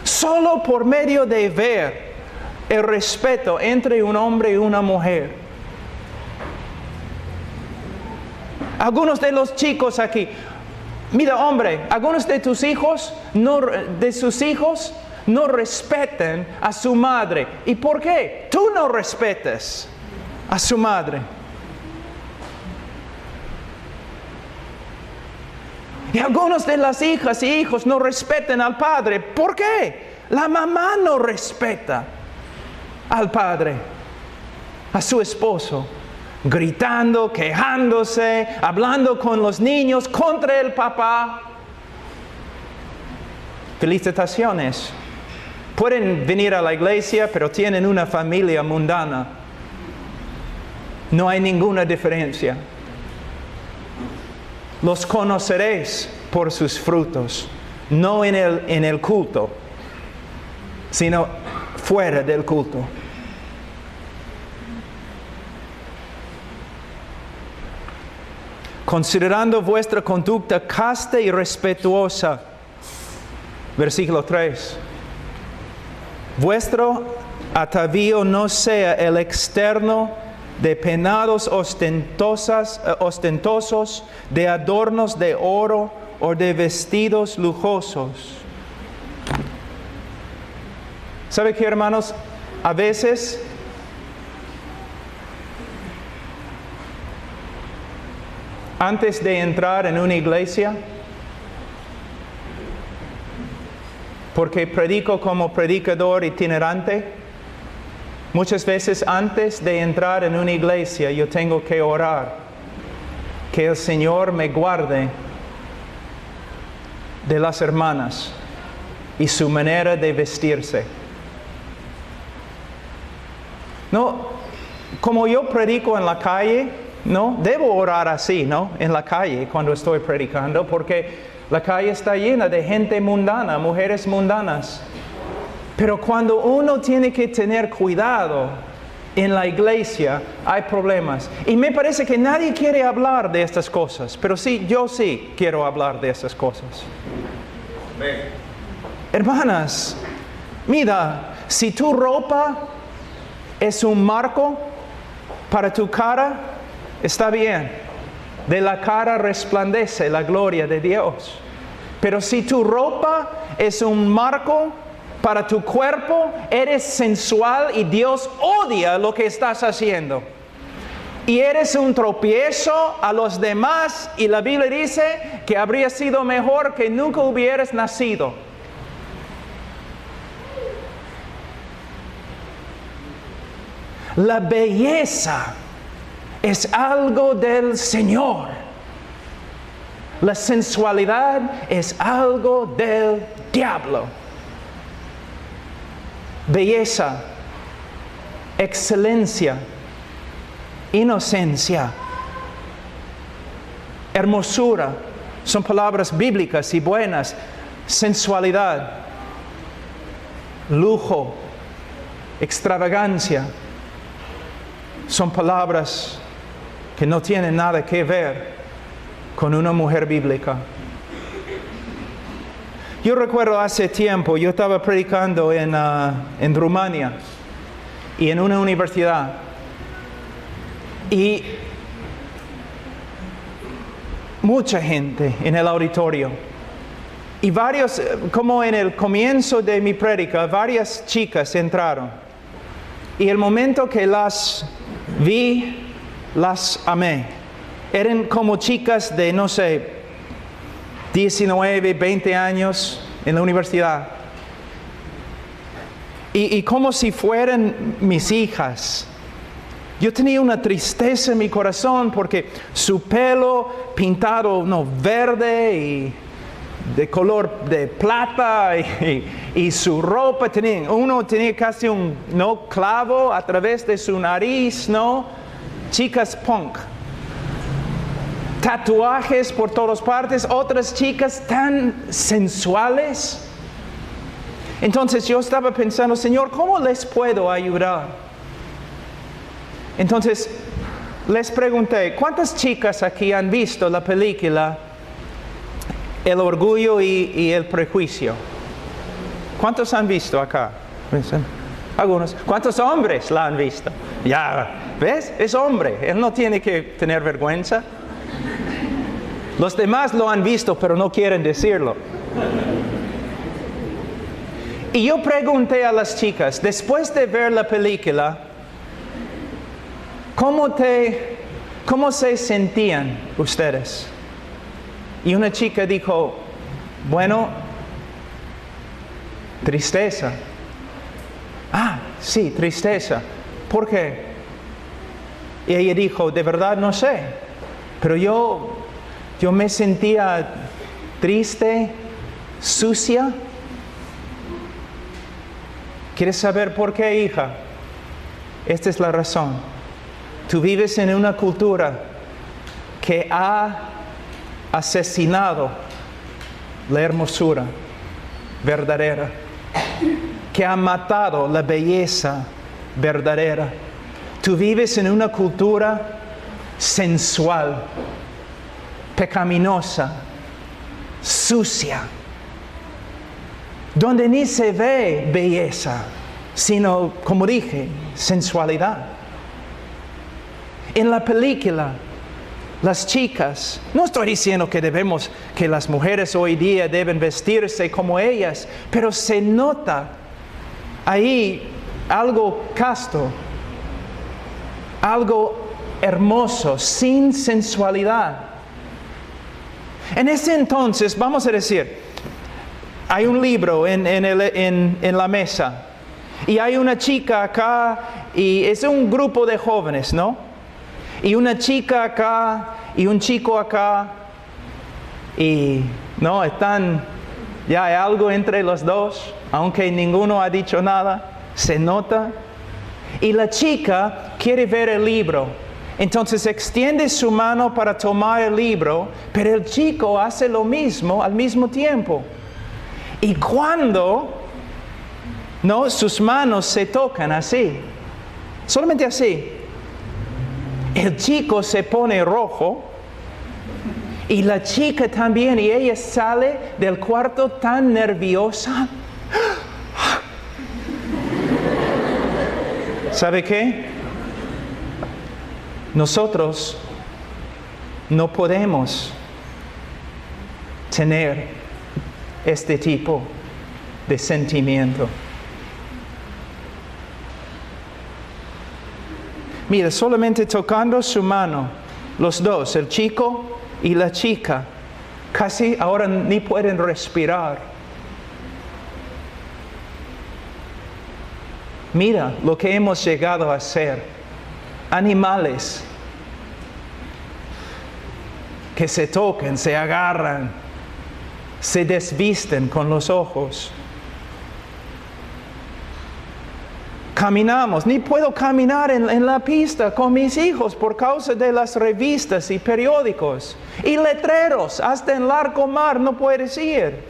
Solo por medio de ver el respeto entre un hombre y una mujer. Algunos de los chicos aquí, mira hombre, algunos de tus hijos, sus hijos no respetan a su madre. ¿Y por qué? Tú no respetas a su madre. Y algunos de las hijas y hijos no respetan al padre. ¿Por qué? La mamá no respeta al padre, a su esposo, gritando, quejándose, hablando con los niños contra el papá. Felicitaciones. Pueden venir a la iglesia, pero tienen una familia mundana. No hay ninguna diferencia. Los conoceréis por sus frutos, no en el culto, sino fuera del culto. Considerando vuestra conducta casta y respetuosa. Versículo 3. Vuestro atavío no sea el externo de peinados ostentosos, de adornos de oro o de vestidos lujosos. ¿Sabe qué, hermanos? A veces Antes de entrar en una iglesia, porque predico como predicador itinerante, muchas veces antes de entrar en una iglesia yo tengo que orar, que el Señor me guarde de las hermanas y su manera de vestirse. No, como yo predico en la calle, no, debo orar así, ¿no? En la calle cuando estoy predicando, porque la calle está llena de gente mundana, mujeres mundanas. Pero cuando uno tiene que tener cuidado en la iglesia, hay problemas. Y me parece que nadie quiere hablar de estas cosas, pero sí, yo sí quiero hablar de estas cosas. Amén. Hermanas, mira, si tu ropa es un marco para tu cara, está bien. De la cara resplandece la gloria de Dios. Pero si tu ropa es un marco para tu cuerpo, eres sensual y Dios odia lo que estás haciendo. Y eres un tropiezo a los demás, y la Biblia dice que habría sido mejor que nunca hubieras nacido. La belleza es algo del Señor. La sensualidad es algo del diablo. Belleza, excelencia, inocencia, hermosura, son palabras bíblicas y buenas. Sensualidad, lujo, extravagancia, son palabras que no tienen nada que ver con una mujer bíblica. Yo recuerdo hace tiempo, yo estaba predicando en Rumania y en una universidad. Y mucha gente en el auditorio. Y varios, como en el comienzo de mi prédica, varias chicas entraron. Y el momento que las vi, las amé. Eran como chicas de, no sé, 19, 20 años en la universidad. Y como si fueran mis hijas. Yo tenía una tristeza en mi corazón porque su pelo pintado verde y de color de plata y su ropa uno tenía casi un clavo a través de su nariz, chicas punk. Tatuajes por todas partes, otras chicas tan sensuales. Entonces yo estaba pensando, Señor, ¿cómo les puedo ayudar? Entonces les pregunté, ¿cuántas chicas aquí han visto la película El Orgullo y el Prejuicio? ¿Cuántos han visto acá? Algunos. ¿Cuántos hombres la han visto? Ya, ¿ves? Es hombre, él no tiene que tener vergüenza. Los demás lo han visto, pero no quieren decirlo. Y yo pregunté a las chicas, después de ver la película, ¿cómo se sentían ustedes? Y una chica dijo, bueno, tristeza. Ah, sí, tristeza. ¿Por qué? Y ella dijo, de verdad no sé, pero yo me sentía triste, sucia. ¿Quieres saber por qué, hija? Esta es la razón. Tú vives en una cultura que ha asesinado la hermosura verdadera, que ha matado la belleza verdadera. Tú vives en una cultura sensual, pecaminosa, sucia, donde ni se ve belleza, sino, como dije, sensualidad. En la película, las chicas, no estoy diciendo que las mujeres hoy día deben vestirse como ellas, pero se nota ahí algo casto, algo hermoso, sin sensualidad. En ese entonces, vamos a decir, hay un libro en la mesa y hay una chica acá y es un grupo de jóvenes, ¿no? Y una chica acá y un chico acá y no, ya hay algo entre los dos, aunque ninguno ha dicho nada, se nota. Y la chica quiere ver el libro. Entonces extiende su mano para tomar el libro, pero el chico hace lo mismo al mismo tiempo. Y cuando sus manos se tocan así, solamente así, el chico se pone rojo y la chica también, y ella sale del cuarto tan nerviosa. ¿Sabe qué? Nosotros no podemos tener este tipo de sentimiento. Mira, solamente tocando su mano, los dos, el chico y la chica, casi ahora ni pueden respirar. Mira lo que hemos llegado a ser. Animales que se tocan, se agarran, se desvisten con los ojos. Caminamos, ni puedo caminar en la pista con mis hijos por causa de las revistas y periódicos y letreros, hasta en Larcomar no puedes ir.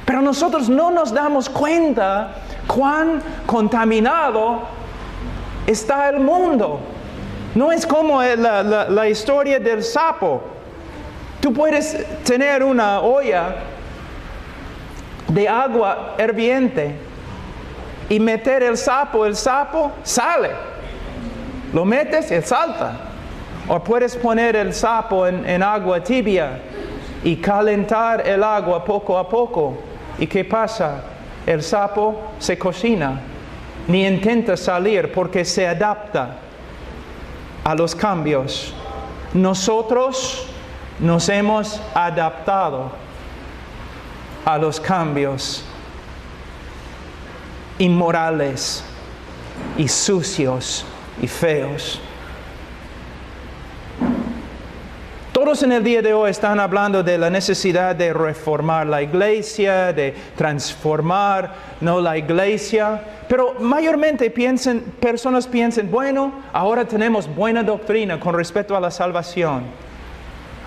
Pero nosotros no nos damos cuenta cuán contaminado está el mundo. No es como la historia del sapo. Tú puedes tener una olla de agua hirviente y meter el sapo sale. Lo metes y salta. O puedes poner el sapo en agua tibia y calentar el agua poco a poco. ¿Y qué pasa? El sapo se cocina. Ni intenta salir porque se adapta a los cambios. Nosotros nos hemos adaptado a los cambios inmorales y sucios y feos. Todos en el día de hoy están hablando de la necesidad de reformar la iglesia, de transformar la iglesia, pero mayormente personas piensan, bueno, ahora tenemos buena doctrina con respecto a la salvación.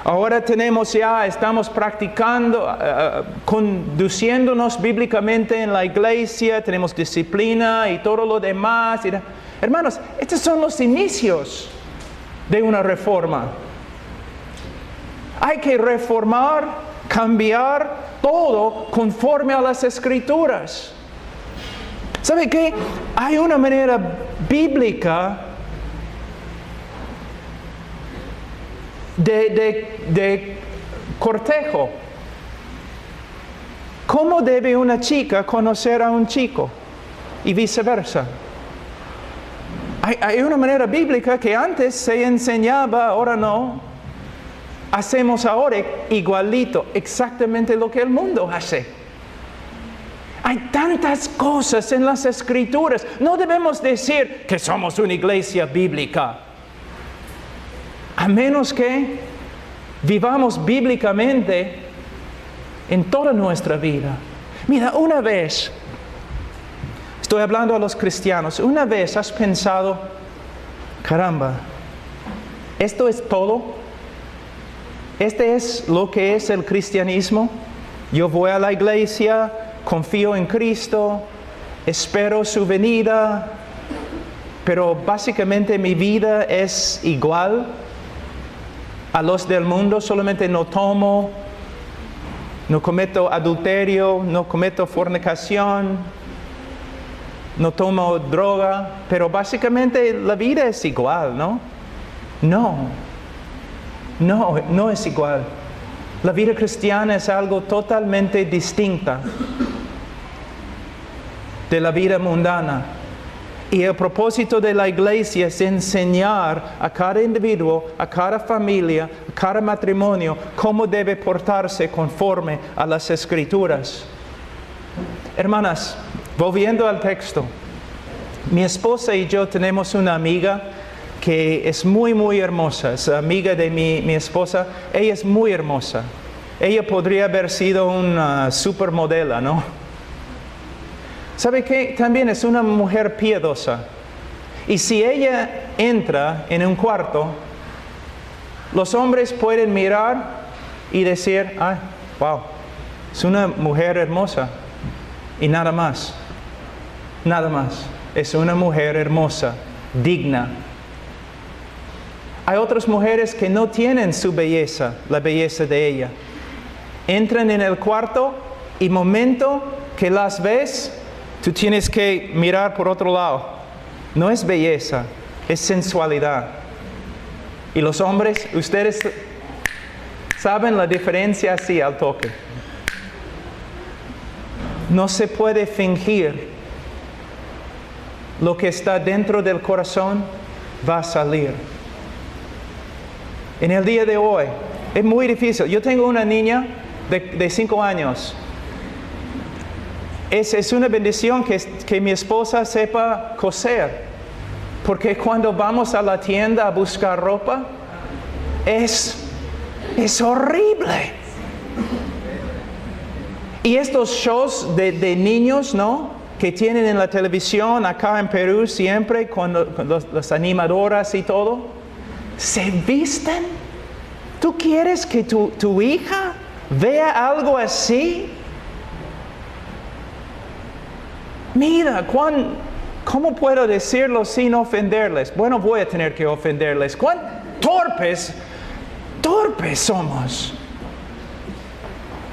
Ahora estamos practicando, conduciéndonos bíblicamente en la iglesia, tenemos disciplina y todo lo demás. Hermanos, estos son los inicios de una reforma. Hay que reformar, cambiar todo conforme a las Escrituras. ¿Sabe qué? Hay una manera bíblica de cortejo. ¿Cómo debe una chica conocer a un chico? Y viceversa. Hay una manera bíblica que antes se enseñaba, ahora no. Hacemos ahora igualito, exactamente lo que el mundo hace. Hay tantas cosas en las Escrituras. No debemos decir que somos una iglesia bíblica. A menos que vivamos bíblicamente en toda nuestra vida. Mira, una vez, estoy hablando a los cristianos, una vez has pensado, caramba, ¿esto es todo? ¿Este es lo que es el cristianismo? Yo voy a la iglesia, confío en Cristo, espero su venida, pero básicamente mi vida es igual a los del mundo, solamente no tomo, no cometo adulterio, no cometo fornicación, no tomo droga, pero básicamente la vida es igual, ¿no? No es igual. La vida cristiana es algo totalmente distinta de la vida mundana. Y el propósito de la iglesia es enseñar a cada individuo, a cada familia, a cada matrimonio, cómo debe portarse conforme a las Escrituras. Hermanas, volviendo al texto, mi esposa y yo tenemos una amiga que es muy, muy hermosa. Es amiga de mi esposa. Ella es muy hermosa. Ella podría haber sido una supermodelo, ¿no? ¿Sabe qué? También es una mujer piadosa. Y si ella entra en un cuarto, los hombres pueden mirar y decir, ¡ay, wow! Es una mujer hermosa. Y nada más. Nada más. Es una mujer hermosa, digna. Hay otras mujeres que no tienen su belleza, la belleza de ella. Entran en el cuarto y momento que las ves, tú tienes que mirar por otro lado. No es belleza, es sensualidad. Y los hombres, ustedes saben la diferencia así al toque. No se puede fingir. Lo que está dentro del corazón va a salir. En el día de hoy, es muy difícil. Yo tengo una niña de 5 años. Es una bendición que mi esposa sepa coser. Porque cuando vamos a la tienda a buscar ropa, es horrible. Y estos shows de niños, ¿no?, que tienen en la televisión acá en Perú siempre con las animadoras y todo, se visten. ¿Tú quieres que tu hija vea algo así? Mira, ¿cómo puedo decirlo sin ofenderles? Bueno, voy a tener que ofenderles. ¿Cuán torpes somos?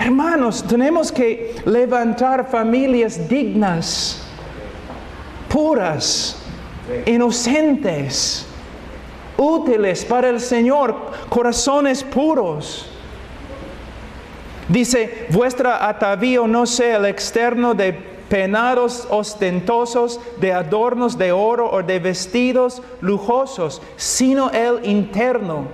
Hermanos, tenemos que levantar familias dignas, puras, inocentes, útiles para el Señor, corazones puros. Dice, vuestra atavío no sea el externo de peinados ostentosos, de adornos de oro o de vestidos lujosos, sino el interno,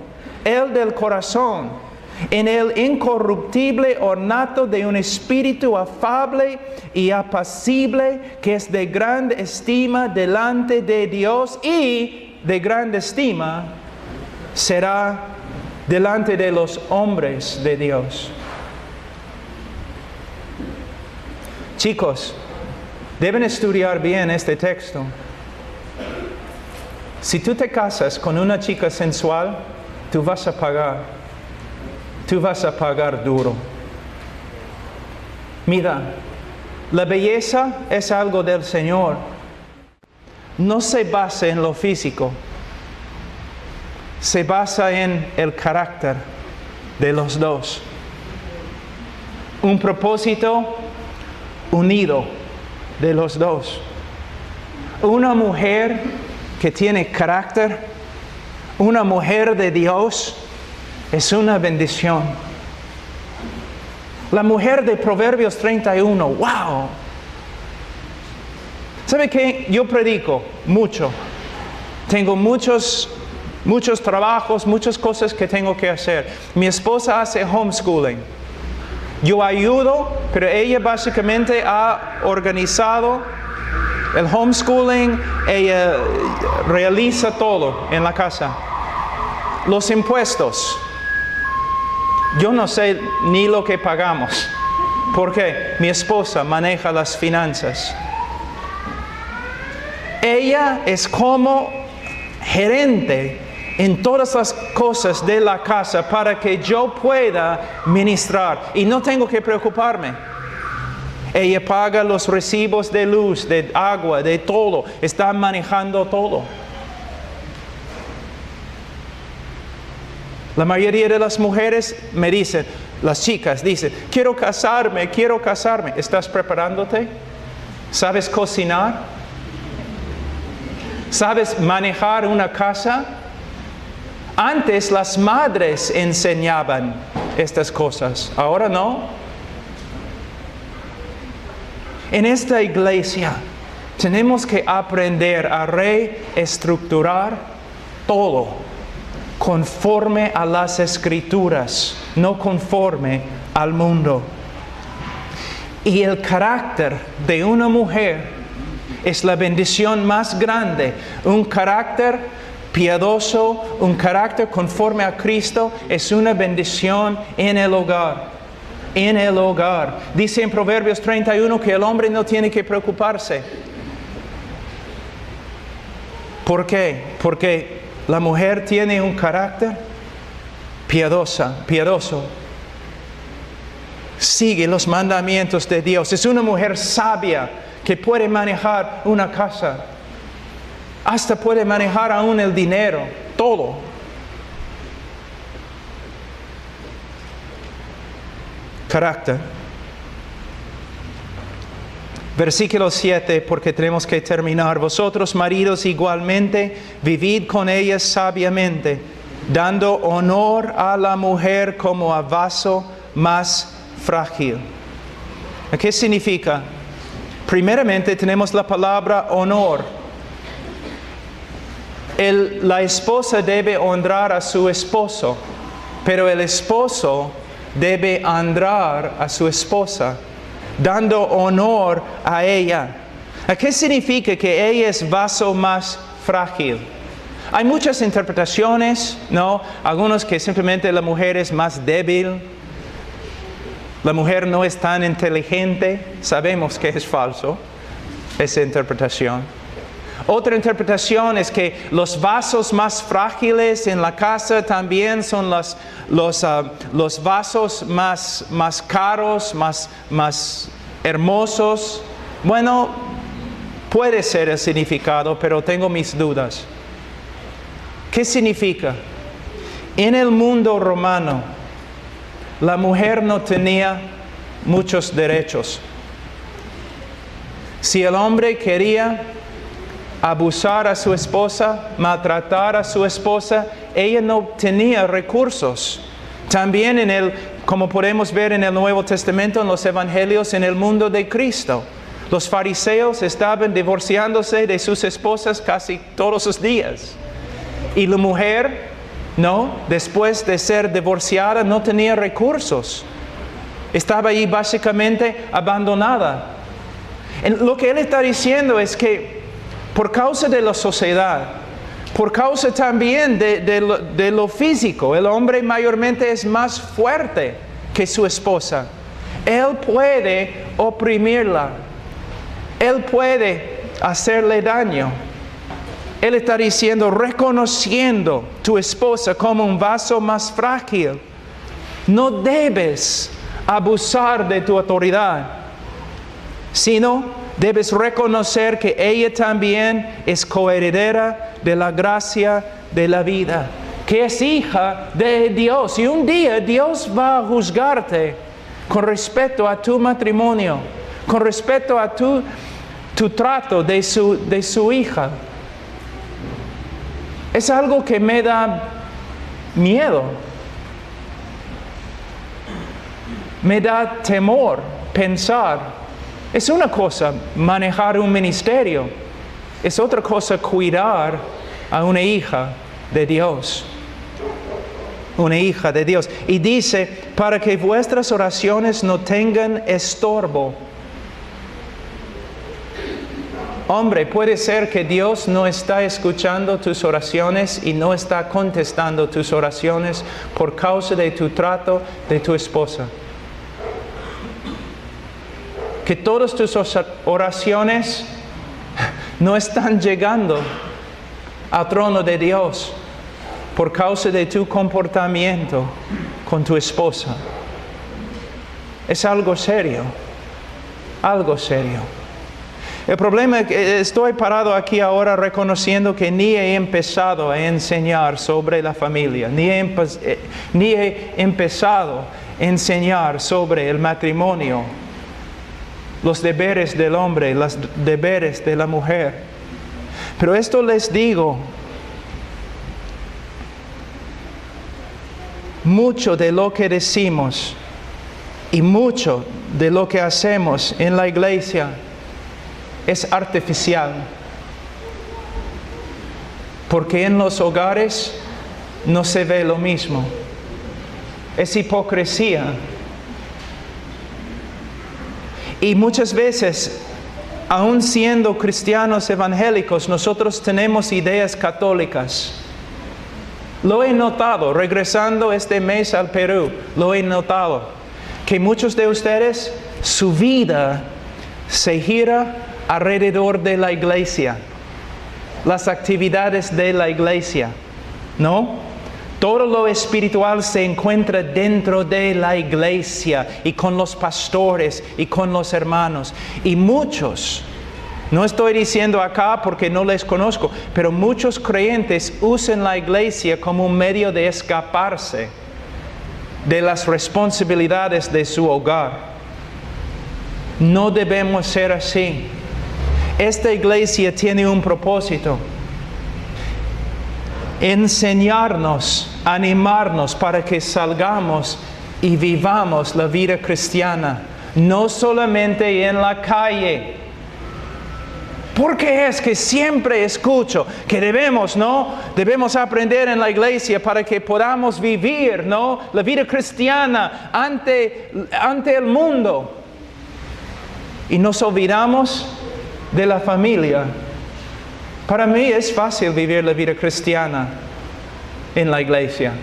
el del corazón, en el incorruptible ornato de un espíritu afable y apacible, que es de gran estima delante de Dios y de gran estima será delante de los hombres de Dios. Chicos, deben estudiar bien este texto. Si tú te casas con una chica sensual, tú vas a pagar. Tú vas a pagar duro. Mira, la belleza es algo del Señor. No se basa en lo físico. Se basa en el carácter de los dos. Un propósito unido de los dos. Una mujer que tiene carácter, una mujer de Dios, es una bendición. La mujer de Proverbios 31, wow. ¿Sabe qué? Yo predico mucho. Tengo muchos trabajos, muchas cosas que tengo que hacer. Mi esposa hace homeschooling. Yo ayudo, pero ella básicamente ha organizado el homeschooling. Ella realiza todo en la casa. Los impuestos. Yo no sé ni lo que pagamos, porque mi esposa maneja las finanzas. Ella es como gerente en todas las cosas de la casa para que yo pueda ministrar y no tengo que preocuparme. Ella paga los recibos de luz, de agua, de todo. Está manejando todo. La mayoría de las mujeres me dicen, las chicas dicen, quiero casarme. ¿Estás preparándote? ¿Sabes cocinar? ¿Sabes manejar una casa? Antes las madres enseñaban estas cosas, ahora no. En esta iglesia Tenemos que aprender a reestructurar todo conforme a las Escrituras, no conforme al mundo. Y el carácter de una mujer es la bendición más grande. Un carácter piadoso, un carácter conforme a Cristo es una bendición en el hogar. En el hogar. Dice en Proverbios 31 que el hombre no tiene que preocuparse. ¿Por qué? Porque la mujer tiene un carácter piadoso. Sigue los mandamientos de Dios. Es una mujer sabia que puede manejar una casa. Hasta puede manejar aún el dinero. Todo. Carácter. Versículo 7, porque tenemos que terminar. Vosotros, maridos, igualmente, vivid con ellas sabiamente, dando honor a la mujer como a vaso más frágil. ¿Qué significa? Primeramente tenemos la palabra honor. La esposa debe honrar a su esposo, pero el esposo debe honrar a su esposa, dando honor a ella. ¿Qué significa que ella es vaso más frágil? Hay muchas interpretaciones, ¿no? Algunos que simplemente la mujer es más débil, la mujer no es tan inteligente. Sabemos que es falso esa interpretación. Otra interpretación es que los vasos más frágiles en la casa también son los vasos más caros, más hermosos. Bueno, puede ser el significado, pero tengo mis dudas. ¿Qué significa? En el mundo romano, la mujer no tenía muchos derechos. Si el hombre quería abusar a su esposa, maltratar a su esposa, ella no tenía recursos. También como podemos ver en el Nuevo Testamento, en los Evangelios, en el mundo de Cristo, los fariseos estaban divorciándose de sus esposas casi todos los días. Y la mujer, después de ser divorciada, no tenía recursos. Estaba ahí básicamente abandonada. Lo que él está diciendo es que por causa de la sociedad, por causa también de lo físico, el hombre mayormente es más fuerte que su esposa. Él puede oprimirla. Él puede hacerle daño. Él está diciendo, reconociendo tu esposa como un vaso más frágil, no debes abusar de tu autoridad, sino debes reconocer que ella también es coheredera de la gracia de la vida, que es hija de Dios. Y un día Dios va a juzgarte con respecto a tu matrimonio, con respecto a tu trato de su hija. Es algo que me da miedo. Me da temor pensar. Es una cosa manejar un ministerio. Es otra cosa cuidar a una hija de Dios. Una hija de Dios. Y dice, para que vuestras oraciones no tengan estorbo. Hombre, puede ser que Dios no está escuchando tus oraciones y no está contestando tus oraciones por causa de tu trato de tu esposa. Que todas tus oraciones no están llegando al trono de Dios por causa de tu comportamiento con tu esposa. Es algo serio, algo serio. El problema es que estoy parado aquí ahora reconociendo que ni he empezado a enseñar sobre la familia, ni he empezado a enseñar sobre el matrimonio, los deberes del hombre, los deberes de la mujer. Pero esto les digo, mucho de lo que decimos y mucho de lo que hacemos en la iglesia es artificial. Porque en los hogares no se ve lo mismo. Es hipocresía. Y muchas veces, aun siendo cristianos evangélicos, nosotros tenemos ideas católicas. Lo he notado, regresando este mes al Perú, lo he notado, que muchos de ustedes, su vida se gira alrededor de la iglesia, las actividades de la iglesia, ¿no? Todo lo espiritual se encuentra dentro de la iglesia y con los pastores y con los hermanos. Y muchos, no estoy diciendo acá porque no les conozco, pero muchos creyentes usan la iglesia como un medio de escaparse de las responsabilidades de su hogar. No debemos ser así. Esta iglesia tiene un propósito: enseñarnos, animarnos para que salgamos y vivamos la vida cristiana, no solamente en la calle. Porque es que siempre escucho que debemos aprender en la iglesia para que podamos vivir, ¿no?, la vida cristiana ante el mundo. Y nos olvidamos de la familia. Para mí es fácil vivir la vida cristiana en la iglesia,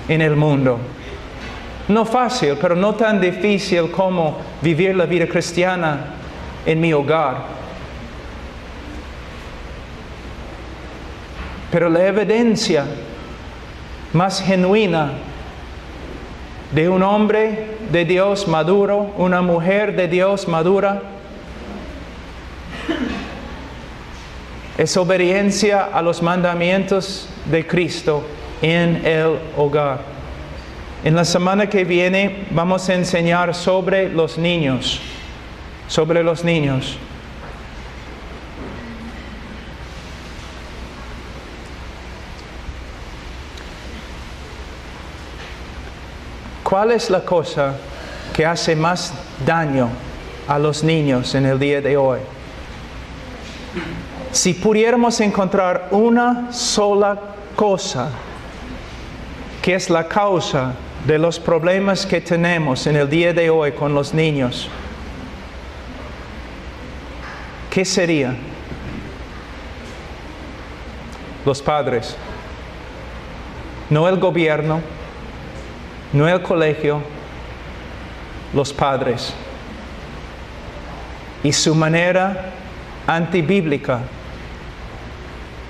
en el mundo. No fácil, pero no tan difícil como vivir la vida cristiana en mi hogar. Pero la evidencia más genuina de un hombre de Dios maduro, una mujer de Dios madura, es obediencia a los mandamientos de Cristo en el hogar. En la semana que viene vamos a enseñar sobre los niños. Sobre los niños. ¿Cuál es la cosa que hace más daño a los niños en el día de hoy? Si pudiéramos encontrar una sola cosa que es la causa de los problemas que tenemos en el día de hoy con los niños, ¿qué sería? Los padres. No el gobierno, no el colegio, los padres. Y su manera antibíblica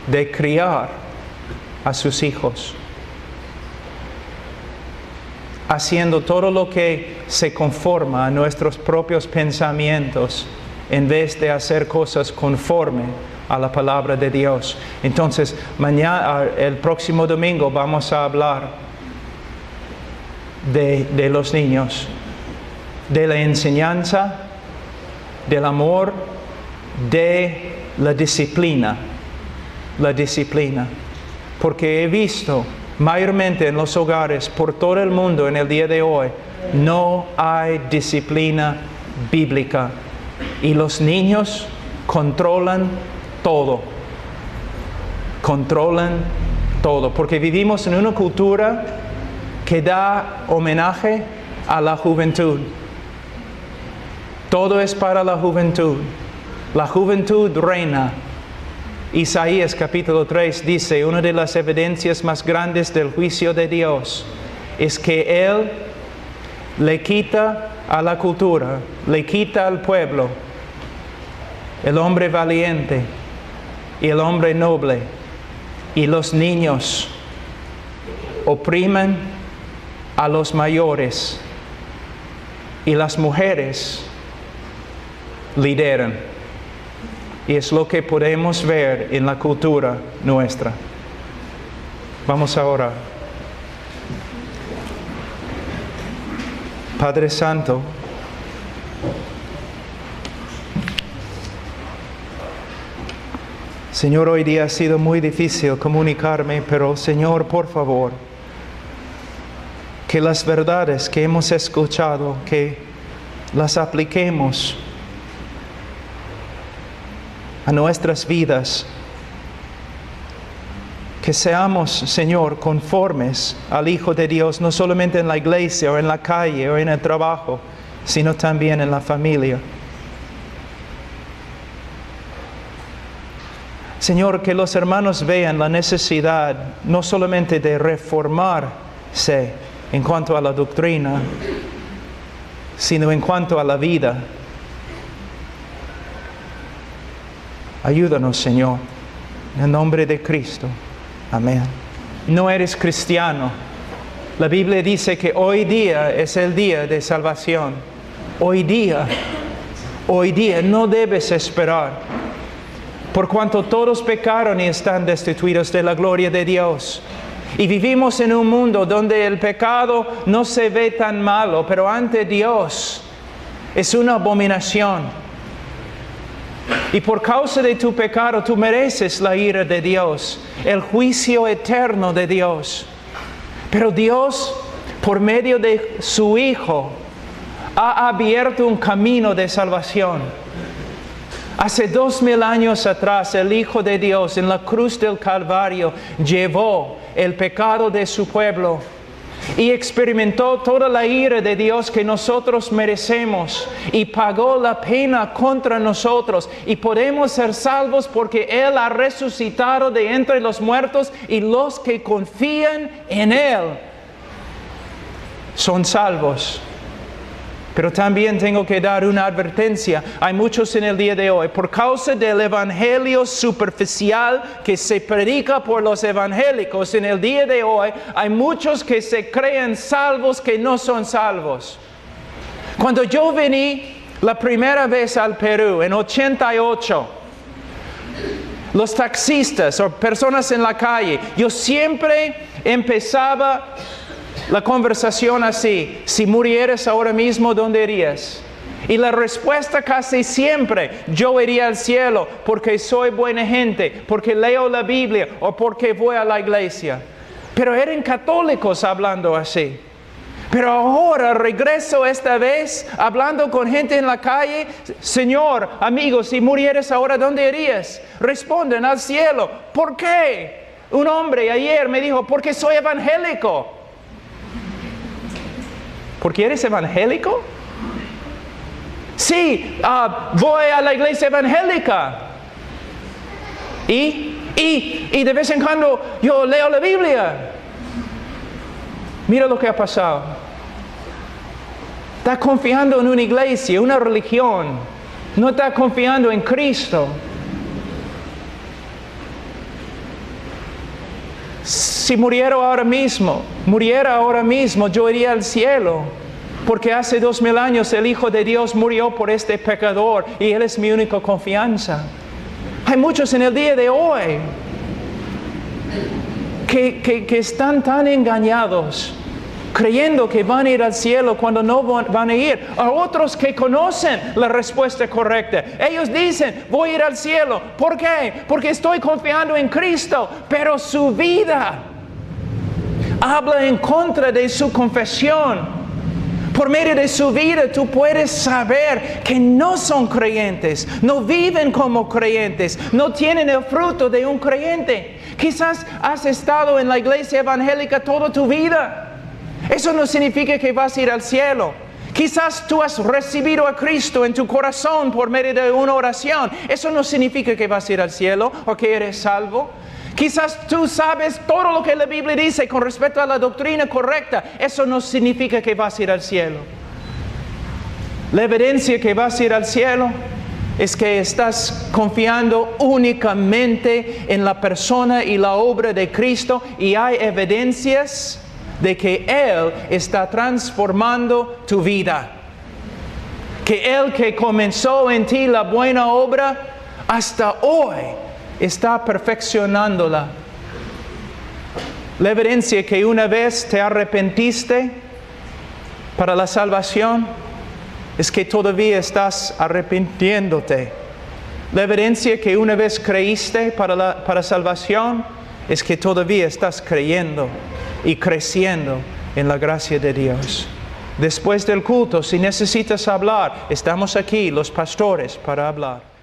de criar a sus hijos, haciendo todo lo que se conforma a nuestros propios pensamientos en vez de hacer cosas conforme a la palabra de Dios. Entonces, el próximo domingo vamos a hablar de los niños, de la enseñanza, del amor, de la disciplina. La disciplina. Porque he visto mayormente en los hogares por todo el mundo en el día de hoy, no hay disciplina bíblica. Y los niños controlan todo. Controlan todo. Porque vivimos en una cultura que da homenaje a la juventud. Todo es para la juventud. La juventud reina. Isaías capítulo 3 dice, una de las evidencias más grandes del juicio de Dios es que Él le quita a la cultura, le quita al pueblo, el hombre valiente y el hombre noble, y los niños oprimen a los mayores y las mujeres lideran. Y es lo que podemos ver en la cultura nuestra. Vamos a orar. Padre Santo, Señor, hoy día ha sido muy difícil comunicarme, pero Señor, por favor, que las verdades que hemos escuchado, que las apliquemos a nuestras vidas. Que seamos, Señor, conformes al Hijo de Dios, no solamente en la iglesia o en la calle o en el trabajo, sino también en la familia. Señor, que los hermanos vean la necesidad no solamente de reformarse en cuanto a la doctrina, sino en cuanto a la vida. Ayúdanos, Señor, en el nombre de Cristo. Amén. No eres cristiano. La Biblia dice que hoy día es el día de salvación. Hoy día no debes esperar. Por cuanto todos pecaron y están destituidos de la gloria de Dios. Y vivimos en un mundo donde el pecado no se ve tan malo, pero ante Dios es una abominación. Y por causa de tu pecado, tú mereces la ira de Dios, el juicio eterno de Dios. Pero Dios, por medio de su Hijo, ha abierto un camino de salvación. Hace 2000 años atrás, el Hijo de Dios en la cruz del Calvario llevó el pecado de su pueblo y experimentó toda la ira de Dios que nosotros merecemos y pagó la pena contra nosotros, y podemos ser salvos porque Él ha resucitado de entre los muertos, y los que confían en Él son salvos. Pero también tengo que dar una advertencia. Hay muchos en el día de hoy, por causa del evangelio superficial que se predica por los evangélicos en el día de hoy, hay muchos que se creen salvos que no son salvos. Cuando yo vine la primera vez al Perú, en 88, los taxistas o personas en la calle, yo siempre empezaba la conversación así: si murieras ahora mismo, ¿dónde irías? Y la respuesta casi siempre: yo iría al cielo porque soy buena gente, porque leo la Biblia o porque voy a la iglesia. Pero eran católicos hablando así. Pero ahora regreso esta vez hablando con gente en la calle: Señor, amigo, si murieras ahora, ¿dónde irías? Responden: al cielo. ¿Por qué? Un hombre ayer me dijo: porque soy evangélico. ¿Por qué eres evangélico? Sí, voy a la iglesia evangélica. Y de vez en cuando yo leo la Biblia. Mira lo que ha pasado. Está confiando en una iglesia, una religión. No está confiando en Cristo. Si muriera ahora mismo, yo iría al cielo. Porque hace 2000 años el Hijo de Dios murió por este pecador y Él es mi única confianza. Hay muchos en el día de hoy que están tan engañados, creyendo que van a ir al cielo cuando no van a ir. A otros que conocen la respuesta correcta. Ellos dicen: voy a ir al cielo. ¿Por qué? Porque estoy confiando en Cristo. Pero su vida habla en contra de su confesión. Por medio de su vida tú puedes saber que no son creyentes, no viven como creyentes, no tienen el fruto de un creyente. Quizás has estado en la iglesia evangélica toda tu vida. Eso no significa que vas a ir al cielo. Quizás tú has recibido a Cristo en tu corazón por medio de una oración. Eso no significa que vas a ir al cielo o que eres salvo. Quizás tú sabes todo lo que la Biblia dice con respecto a la doctrina correcta. Eso no significa que vas a ir al cielo. La evidencia que vas a ir al cielo es que estás confiando únicamente en la persona y la obra de Cristo, y hay evidencias de que Él está transformando tu vida. Que Él que comenzó en ti la buena obra, hasta hoy está perfeccionándola. La evidencia que una vez te arrepentiste para la salvación es que todavía estás arrepintiéndote. La evidencia que una vez creíste para salvación es que todavía estás creyendo y creciendo en la gracia de Dios. Después del culto, si necesitas hablar, estamos aquí los pastores para hablar.